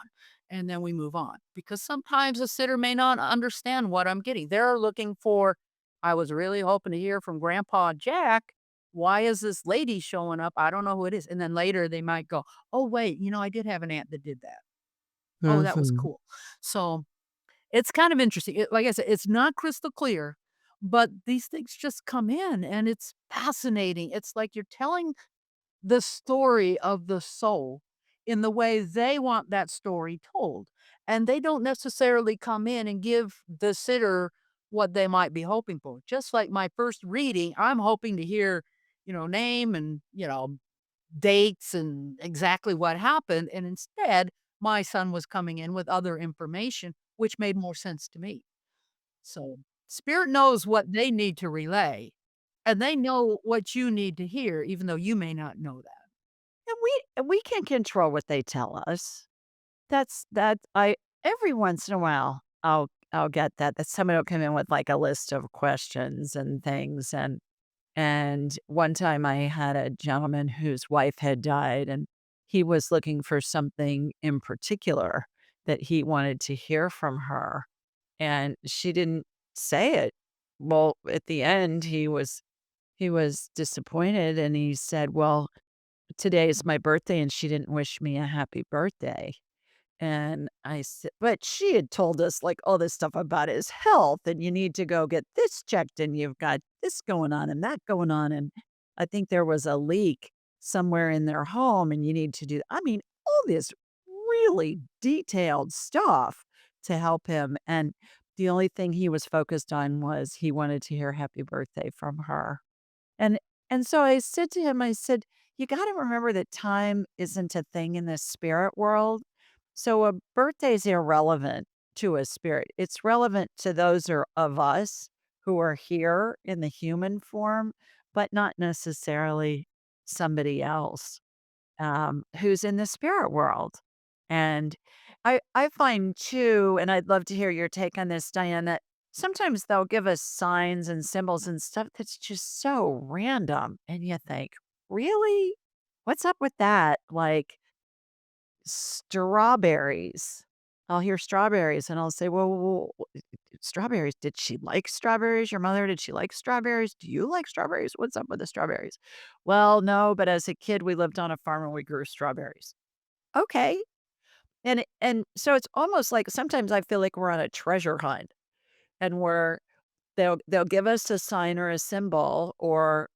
And then we move on, because sometimes a sitter may not understand what I'm getting. They're looking for, "I was really hoping to hear from Grandpa Jack. Why is this lady showing up? I don't know who it is." And then later they might go, "Oh, wait, I did have an aunt that did that. Oh, that was Mhm. cool." So it's kind of interesting. Like I said, it's not crystal clear, but these things just come in and it's fascinating. It's like you're telling the story of the soul in the way they want that story told. And they don't necessarily come in and give the sitter what they might be hoping for. Just like my first reading, I'm hoping to hear, name and, dates and exactly what happened. And instead, my son was coming in with other information, which made more sense to me. So spirit knows what they need to relay, and they know what you need to hear, even though you may not know that. And we can control what they tell us. That I every once in a while, I'll get that somebody will come in with, like, a list of questions and things, and one time I had a gentleman whose wife had died, and he was looking for something in particular that he wanted to hear from her, and she didn't say it. Well, at the end, he was disappointed, and he said, "Well, today is my birthday, and she didn't wish me a happy birthday." And I said, but she had told us like all this stuff about his health, and you need to go get this checked, and you've got this going on and that going on. And I think there was a leak somewhere in their home, and you need to do, I mean, all this really detailed stuff to help him. And the only thing he was focused on was he wanted to hear happy birthday from her. And and so I said to him, I said, "You gotta remember that time isn't a thing in the spirit world. So a birthday is irrelevant to a spirit. It's relevant to those of us who are here in the human form, but not necessarily somebody else who's in the spirit world." And I find too, and I'd love to hear your take on this, Diane, that sometimes they'll give us signs and symbols and stuff that's just so random. And you think, really? What's up with that? Like strawberries. I'll hear strawberries and I'll say, well, strawberries. Did she like strawberries? Your mother, did she like strawberries? Do you like strawberries? What's up with the strawberries? Well, no, but as a kid, we lived on a farm and we grew strawberries. Okay. And so it's almost like sometimes I feel like we're on a treasure hunt and they'll give us a sign or a symbol or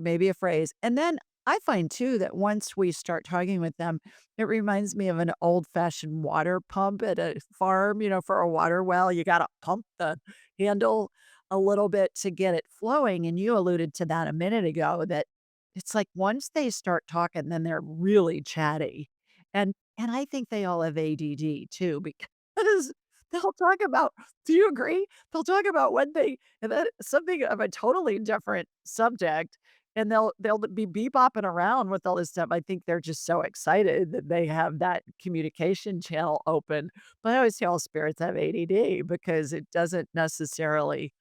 maybe a phrase. And then I find too that once we start talking with them, it reminds me of an old-fashioned water pump at a farm, for a water well. You gotta pump the handle a little bit to get it flowing. And you alluded to that a minute ago that it's like once they start talking, then they're really chatty. And I think they all have ADD too, because they'll talk about, do you agree? They'll talk about one thing and then something of a totally different subject and they'll be bebopping around with all this stuff. I think they're just so excited that they have that communication channel open. But I always say all spirits have ADD because it doesn't necessarily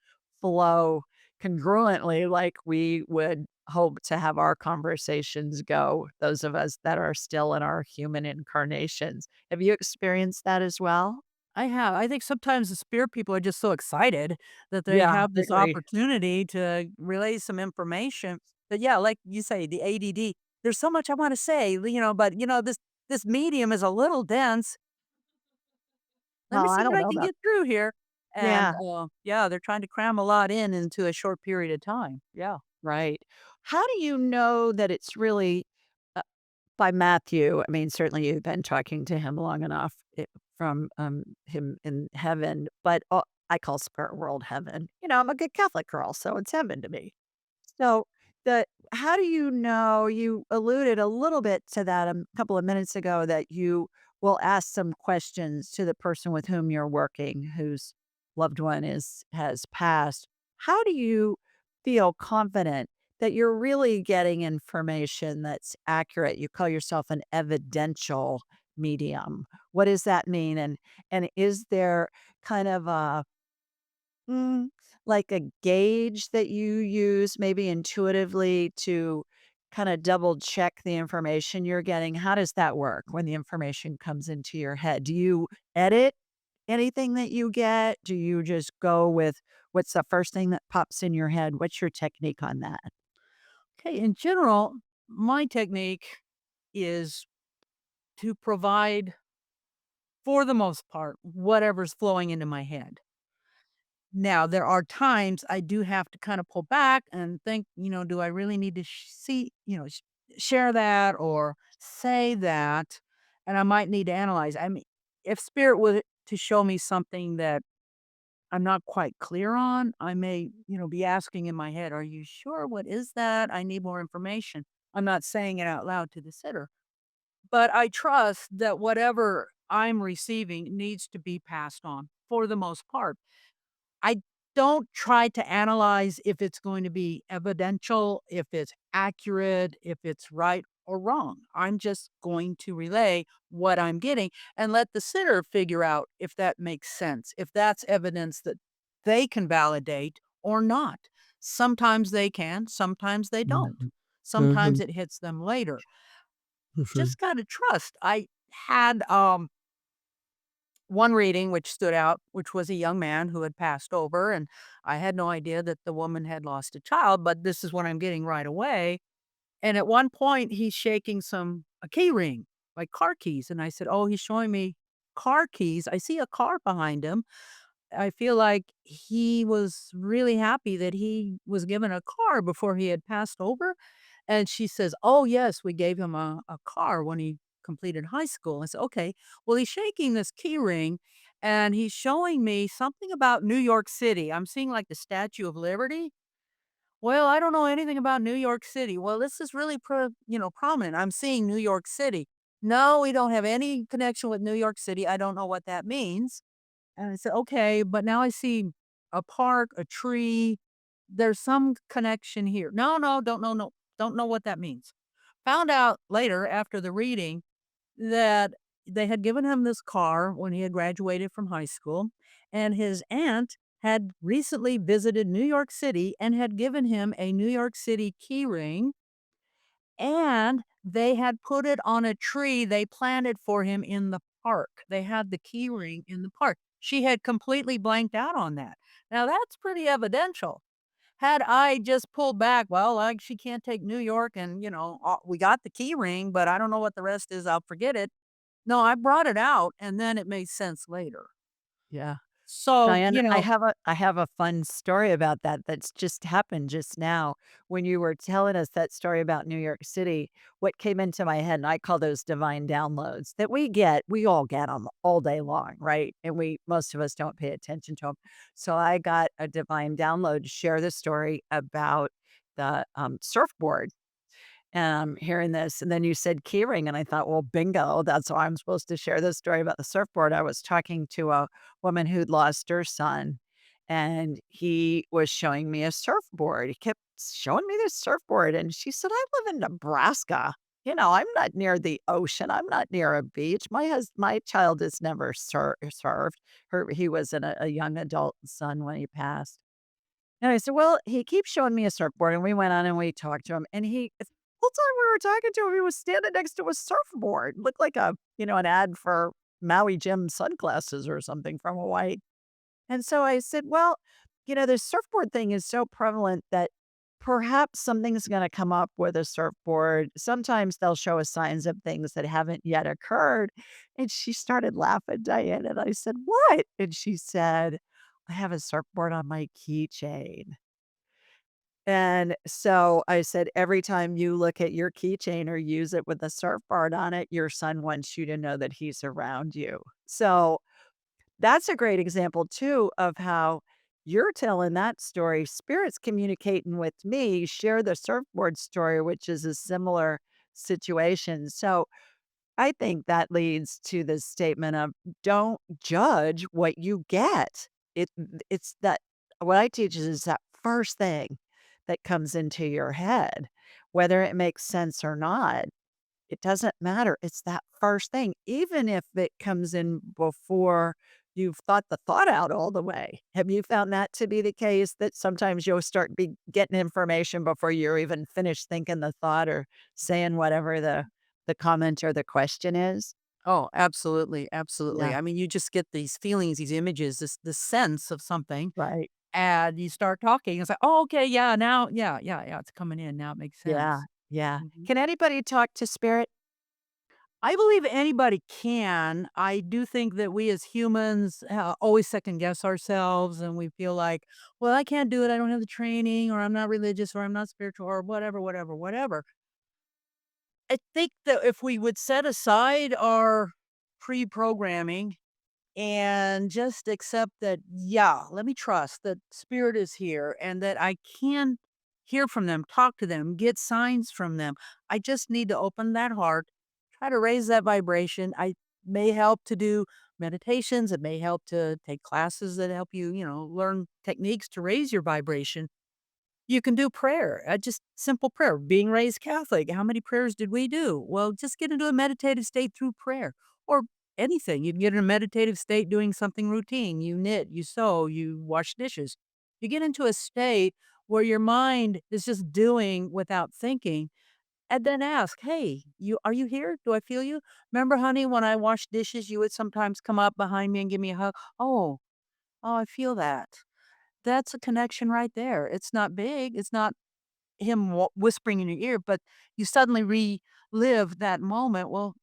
flow congruently like we would hope to have our conversations go, those of us that are still in our human incarnations. Have you experienced that as well? I have. I think sometimes the spirit people are just so excited that they Yeah, have I this agree. opportunity to relay some information. But yeah, like you say, the ADD, there's so much I want to say, but this medium is a little dense. Let me Well, see I what don't I know can about. get through here. And Yeah, yeah, they're trying to cram a lot in into a short period of time. Yeah. right. How do you know that it's really uh, by Matthew? I mean, certainly you've been talking to him long enough from him in heaven, but I call spirit world heaven. I'm a good Catholic girl, so it's heaven to me. So, the how do you know, you alluded a little bit to that a couple of minutes ago, that you will ask some questions to the person with whom you're working whose loved one has passed. How do you feel confident that you're really getting information that's accurate? You call yourself an evidential medium. What does that mean? And is there kind of a Mm, like a gauge that you use maybe intuitively to kinda double check the information you're getting? How does that work when the information comes into your head? Do you edit anything that you get? Do you just go with what's the first thing that pops in your head? What's your technique on that? Okay. In general, my technique is to provide, for the most part, whatever's flowing into my head. Now, there are times I do have to kind of pull back and think, do I really need to share that or say that? And I might need to analyze. I mean, if spirit were to show me something that I'm not quite clear on. I may, be asking in my head, "Are you sure? What is that? I need more information." I'm not saying it out loud to the sitter, but I trust that whatever I'm receiving needs to be passed on for the most part. I don't try to analyze if it's going to be evidential, if it's accurate, if it's right or wrong. I'm just going to relay what I'm getting and let the sitter figure out if that makes sense, if that's evidence that they can validate or not. Sometimes they can, sometimes they don't. Mhm. Sometimes Mhm. it hits them later. Mhm. Just gotta trust. I had one reading which stood out, which was a young man who had passed over, and I had no idea that the woman had lost a child, but this is what I'm getting right away. And at one point, he's shaking a key ring, like car keys, and I said, "Oh, he's showing me car keys." I see a car behind him. I feel like he was really happy that he was given a car before he had passed over, and she says, "Oh, yes, we gave him a car when he completed high school." I said, "Okay." Well, he's shaking this key ring, and he's showing me something about New York City. I'm seeing, like, the Statue of Liberty. Well, I don't know anything about New York City. Well, this is really prominent. I'm seeing New York City. No, we don't have any connection with New York City. I don't know what that means. And I said, "Okay, but now I see a park, a tree. There's some connection here." "No, no, don't know what that means." Found out later after the reading that they had given him this car when he had graduated from high school, and his aunt had recently visited New York City and had given him a New York City key ring, and they had put it on a tree they planted for him in the park. They had the key ring in the park. She had completely blanked out on that. Now that's pretty evidential. Had I just pulled back, "Well, like, she can't take New York and, we got the key ring, but I don't know what the rest is, I'll forget it." No, I brought it out, and then it made sense later. Yeah. So, Diane, I have a fun story about that that's just happened just now. When you were telling us that story about New York City, what came into my head, and I call those divine downloads that we all get them all day long, right? And most of us don't pay attention to them. So I got a divine download to share the story about the surfboard. And I'm hearing this, and then you said keyring, and I thought, well, bingo, that's why I'm supposed to share this story about the surfboard. I was talking to a woman who'd lost her son, and he was showing me a surfboard. He kept showing me this surfboard, and she said, "I live in Nebraska. I'm not near the ocean. I'm not near a beach. My child has never surfed. He was a young adult son when he passed." And I said, "Well, he keeps showing me a surfboard," and we went on and we talked to him, and the whole time we were talking to him, he was standing next to a surfboard, looked like an ad for Maui Jim sunglasses or something from Hawaii. And so I said, "Well, this surfboard thing is so prevalent that perhaps something's gonna come up with a surfboard. Sometimes they'll show us signs of things that haven't yet occurred." And she started laughing, Diane, and I said, "What?" And she said, "I have a surfboard on my keychain." And so I said, "Every time you look at your keychain or use it with a surfboard on it, your son wants you to know that he's around you." So that's a great example too of how you're telling that story. Spirit's communicating with me, share the surfboard story, which is a similar situation. So I think that leads to the statement of don't judge what you get. It's that what I teach is that first thing that comes into your head, whether it makes sense or not. It doesn't matter. It's that first thing, even if it comes in before you've thought the thought out all the way. Have you found that to be the case that sometimes you'll start be getting information before you're even finished thinking the thought or saying whatever the comment or the question is? Oh, absolutely, absolutely. Yeah, I mean, you just get these feelings, these images, this sense of something, right. and you start talking, it's like, "Oh, okay, yeah, now yeah, yeah, yeah, it's coming in, now it makes Yeah, sense." yeah. Mhm. Can anybody talk to spirit? I believe anybody can. I do think that we as humans, always second guess ourselves, and we feel like, "Well, I can't do it, I don't have the training, or I'm not religious, or I'm not spiritual, or whatever, whatever, whatever." I think that if we would set aside our pre-programming and just accept that, yeah, let me trust that spirit is here and that I can hear from them, talk to them, get signs from them. I just need to open that heart, try to raise that vibration. I may help to do meditations. It may help to take classes that help you, learn techniques to raise your vibration. You can do prayer, just simple prayer. Being raised Catholic, how many prayers did we do? Well, just get into a meditative state through prayer or anything. You can get in a meditative state doing something routine. You knit, you sew, you wash dishes. You get into a state where your mind is just doing without thinking and then ask, "Hey, are you here? Do I feel you? Remember, honey, when I wash dishes, you would sometimes come up behind me and give me a hug. Oh, oh, I feel that. That's a connection right there. It's not big. It's not him whispering in your ear, but you suddenly relive that moment. Well,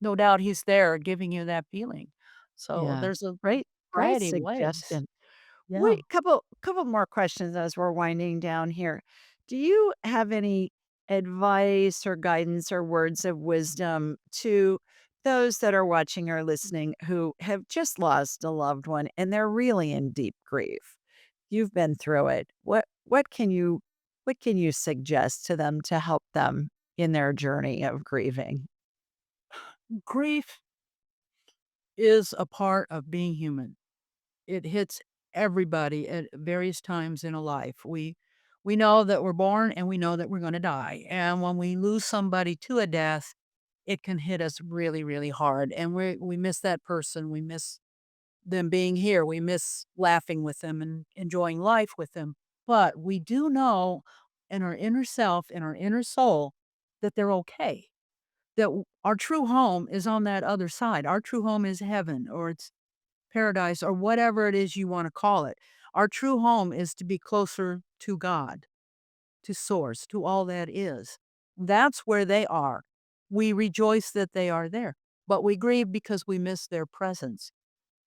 no doubt he's there giving you that feeling. So Yeah. there's a Great variety of ways. suggestion. Yeah. Wait, couple more questions as we're winding down here. Do you have any advice or guidance or words of wisdom to those that are watching or listening who have just lost a loved one and they're really in deep grief? You've been through it. What can you suggest to them to help them in their journey of grieving? Grief is a part of being human. It hits everybody at various times in a life. We know that we're born and we know that we're going to die. And when we lose somebody to a death, it can hit us really, really hard. And we miss that person. We miss them being here. We miss laughing with them and enjoying life with them. But we do know in our inner self, in our inner soul, that they're okay. That our true home is on that other side. Our true home is heaven or it's paradise or whatever it is you want to call it. Our true home is to be closer to God, to source, to all that is. That's where they are. We rejoice that they are there, but we grieve because we miss their presence.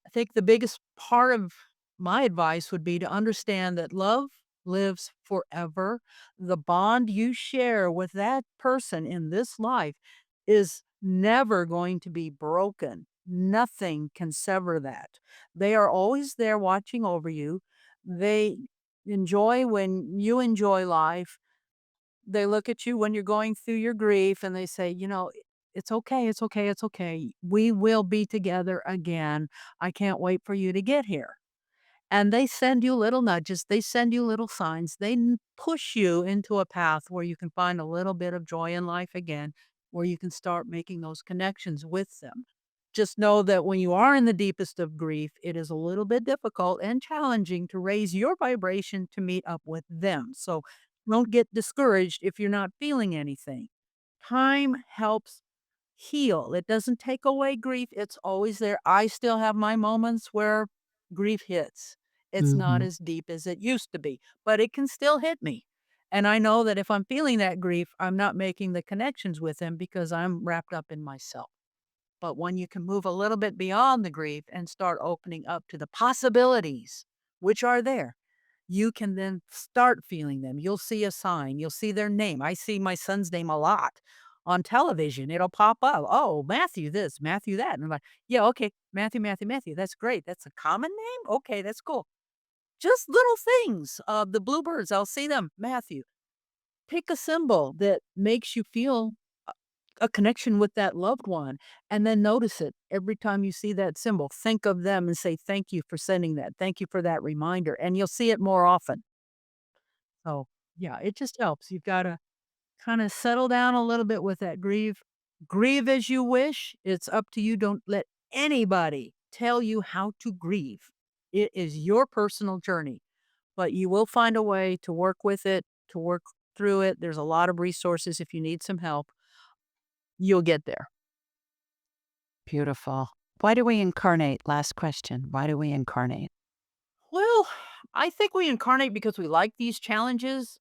I think the biggest part of my advice would be to understand that love lives forever. The bond you share with that person in this life is never going to be broken. Nothing can sever that. They are always there watching over you. They enjoy when you enjoy life. They look at you when you're going through your grief and they say, it's okay, it's okay, it's okay. We will be together again. I can't wait for you to get here. And they send you little nudges, they send you little signs, they push you into a path where you can find a little bit of joy in life again, where you can start making those connections with them. Just know that when you are in the deepest of grief, it is a little bit difficult and challenging to raise your vibration to meet up with them. So don't get discouraged if you're not feeling anything. Time helps heal. It doesn't take away grief. It's always there. I still have my moments where grief hits. It's not Mhm. as deep as it used to be, but it can still hit me. And I know that if I'm feeling that grief, I'm not making the connections with them because I'm wrapped up in myself. But when you can move a little bit beyond the grief and start opening up to the possibilities, which are there, you can then start feeling them. You'll see a sign, you'll see their name. I see my son's name a lot on television. It'll pop up. Oh, Matthew this, Matthew that. And I'm like, yeah, okay, Matthew, Matthew, Matthew. That's great. That's a common name. Okay, that's cool. Just little things. The bluebirds, I'll see them. Matthew. Pick a symbol that makes you feel a connection with that loved one, and then notice it every time you see that symbol. Think of them and say, "Thank you for sending that. Thank you for that reminder," and you'll see it more often. So, yeah, it just helps. You've gotta kinda settle down a little bit with that grieve. Grieve as you wish. It's up to you. Don't let anybody tell you how to grieve. It is your personal journey, but you will find a way to work with it, to work through it. There's a lot of resources if you need some help. You'll get there. Beautiful. Why do we incarnate? Last question. Why do we incarnate? Well, I think we incarnate because we like these challenges.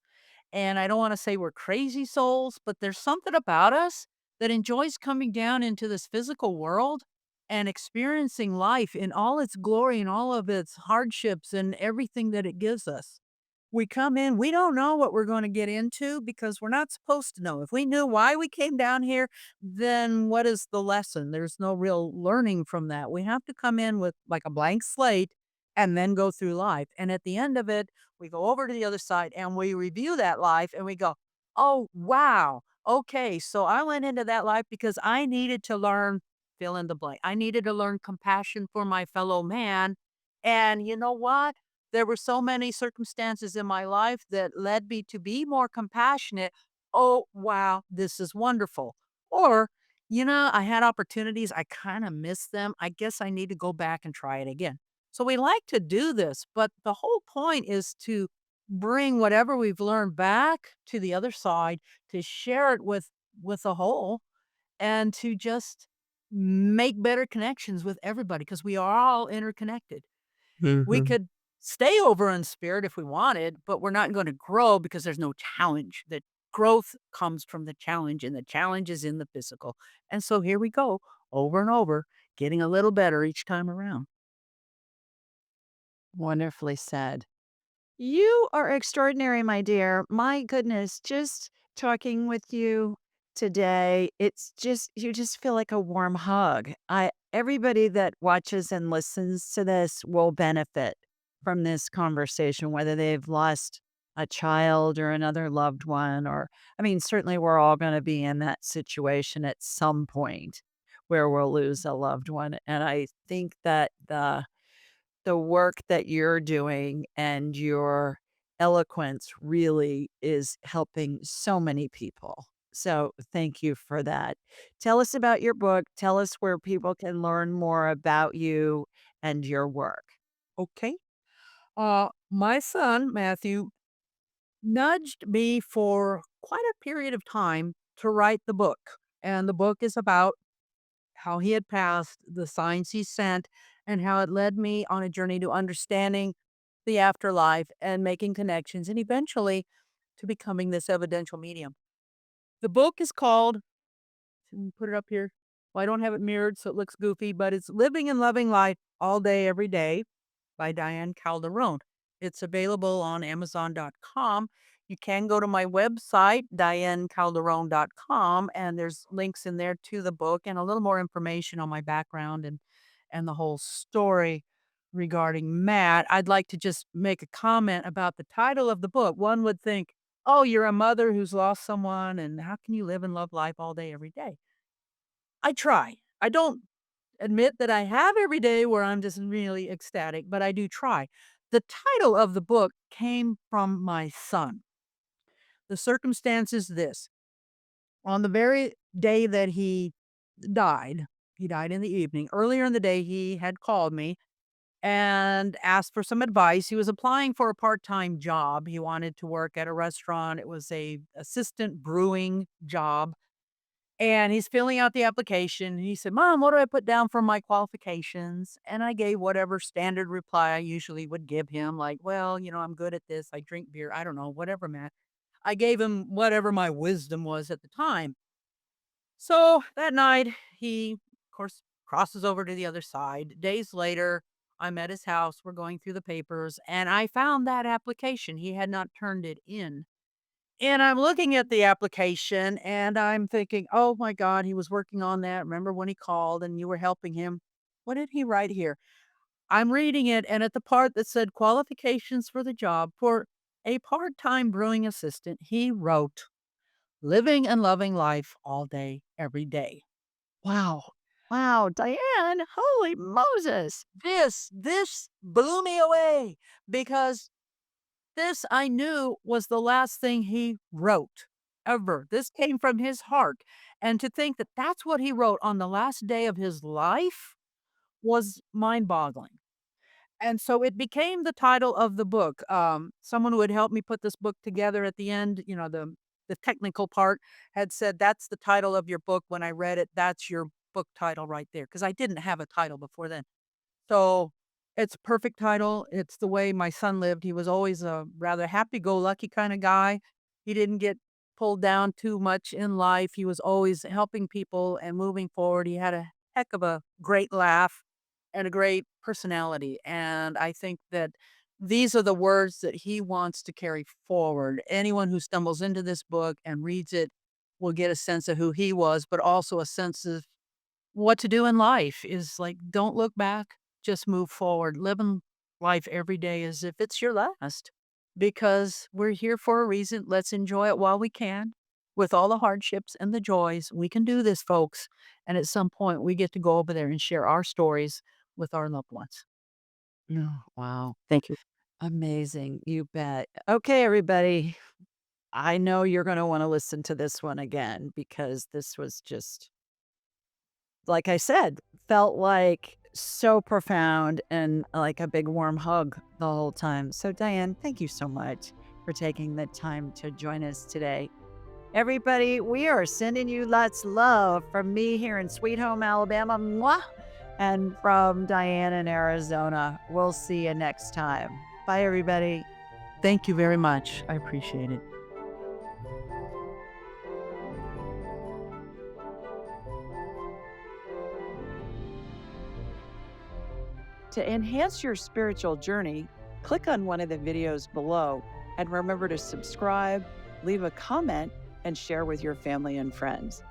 And I don't want to say we're crazy souls, but there's something about us that enjoys coming down into this physical world and experiencing life in all its glory and all of its hardships and everything that it gives us. We come in, we don't know what we're gonna get into because we're not supposed to know. If we knew why we came down here, then what is the lesson? There's no real learning from that. We have to come in with like a blank slate and then go through life. And at the end of it, we go over to the other side and we review that life and we go, "Oh, wow. Okay, so I went into that life because I needed to learn fill in the blank. I needed to learn compassion for my fellow man. And you know what? There were so many circumstances in my life that led me to be more compassionate. Oh, wow, this is wonderful." Or, I had opportunities, I kind of missed them. I guess I need to go back and try it again. So we like to do this, but the whole point is to bring whatever we've learned back to the other side, to share it with the whole, and to just make better connections with everybody because we are all interconnected. We Mhm. could stay over in spirit if we wanted, but we're not gonna grow because there's no challenge. The growth comes from the challenge, and the challenge is in the physical. And so here we go, over and over, getting a little better each time around. Wonderfully said. You are extraordinary, my dear. My goodness, just talking with you today, it's just you just feel like a warm hug. I Everybody that watches and listens to this will benefit from this conversation, whether they've lost a child or another loved one, or I mean, certainly we're all going to be in that situation at some point where we'll lose a loved one. And I think that the work that you're doing and your eloquence really is helping so many people. So thank you for that. Tell us about your book. Tell us where people can learn more about you and your work. Okay? My son, Matthew, nudged me for quite a period of time to write the book. And the book is about how he had passed, the signs he sent, and how it led me on a journey to understanding the afterlife and making connections and eventually to becoming this evidential medium. The book is called, let me put it up here. Well, I don't have it mirrored, so it looks goofy, but it's Living and Loving Life All Day, Every Day by Diane Calderon. It's available on Amazon.com. You can go to my website, dianecalderon.com, and there's links in there to the book and a little more information on my background and the whole story regarding Matt. I'd like to just make a comment about the title of the book. One would think, oh, you're a mother who's lost someone, and how can you live and love life all day, every day? I try. I don't admit that I have every day where I'm just really ecstatic, but I do try. The title of the book came from my son. The circumstance is this: on the very day that he died in the evening. Earlier in the day, he had called me and asked for some advice. He was applying for a part-time job. He wanted to work at a restaurant. It was a assistant brewing job. And he's filling out the application, and he said, "Mom, what do I put down for my qualifications?" And I gave whatever standard reply I usually would give him, like, "Well, I'm good at this. I drink beer." I don't know, whatever, man. I gave him whatever my wisdom was at the time. So that night, he, of course, crosses over to the other side. Days later, I'm at his house. We're going through the papers, and I found that application. He had not turned it in. And I'm looking at the application and I'm thinking, "Oh my god, he was working on that. Remember when he called and you were helping him?" What did he write here? I'm reading it, and at the part that said qualifications for the job for a part-time brewing assistant, he wrote, "Living and loving life all day, every day." Wow. Wow, Diane, holy Moses. This blew me away because this I knew was the last thing he wrote ever. This came from his heart, and to think that that's what he wrote on the last day of his life was mind-boggling. And so it became the title of the book. Someone who had helped me put this book together at the end, the technical part had said, "That's the title of your book." When I read it, "That's your book title right there," because I didn't have a title before then. So, it's a perfect title. It's the way my son lived. He was always a rather happy-go-lucky kinda guy. He didn't get pulled down too much in life. He was always helping people and moving forward. He had a heck of a great laugh and a great personality, and I think that these are the words that he wants to carry forward. Anyone who stumbles into this book and reads it will get a sense of who he was, but also a sense of what to do in life is like, don't look back, just move forward. Living life every day as if it's your last because we're here for a reason. Let's enjoy it while we can with all the hardships and the joys. We can do this, folks. And at some point, we get to go over there and share our stories with our loved ones. Oh, wow. Thank you. Amazing. You bet. Okay, everybody. I know you're going to want to listen to this one again because this was just, like I said, felt like so profound and like a big warm hug the whole time. So, Diane, thank you so much for taking the time to join us today. Everybody, we are sending you lots of love from me here in Sweet Home, Alabama. Mwah! And from Diane in Arizona. We'll see you next time. Bye, everybody. Thank you very much. I appreciate it. To enhance your spiritual journey, click on one of the videos below and remember to subscribe, leave a comment, and share with your family and friends.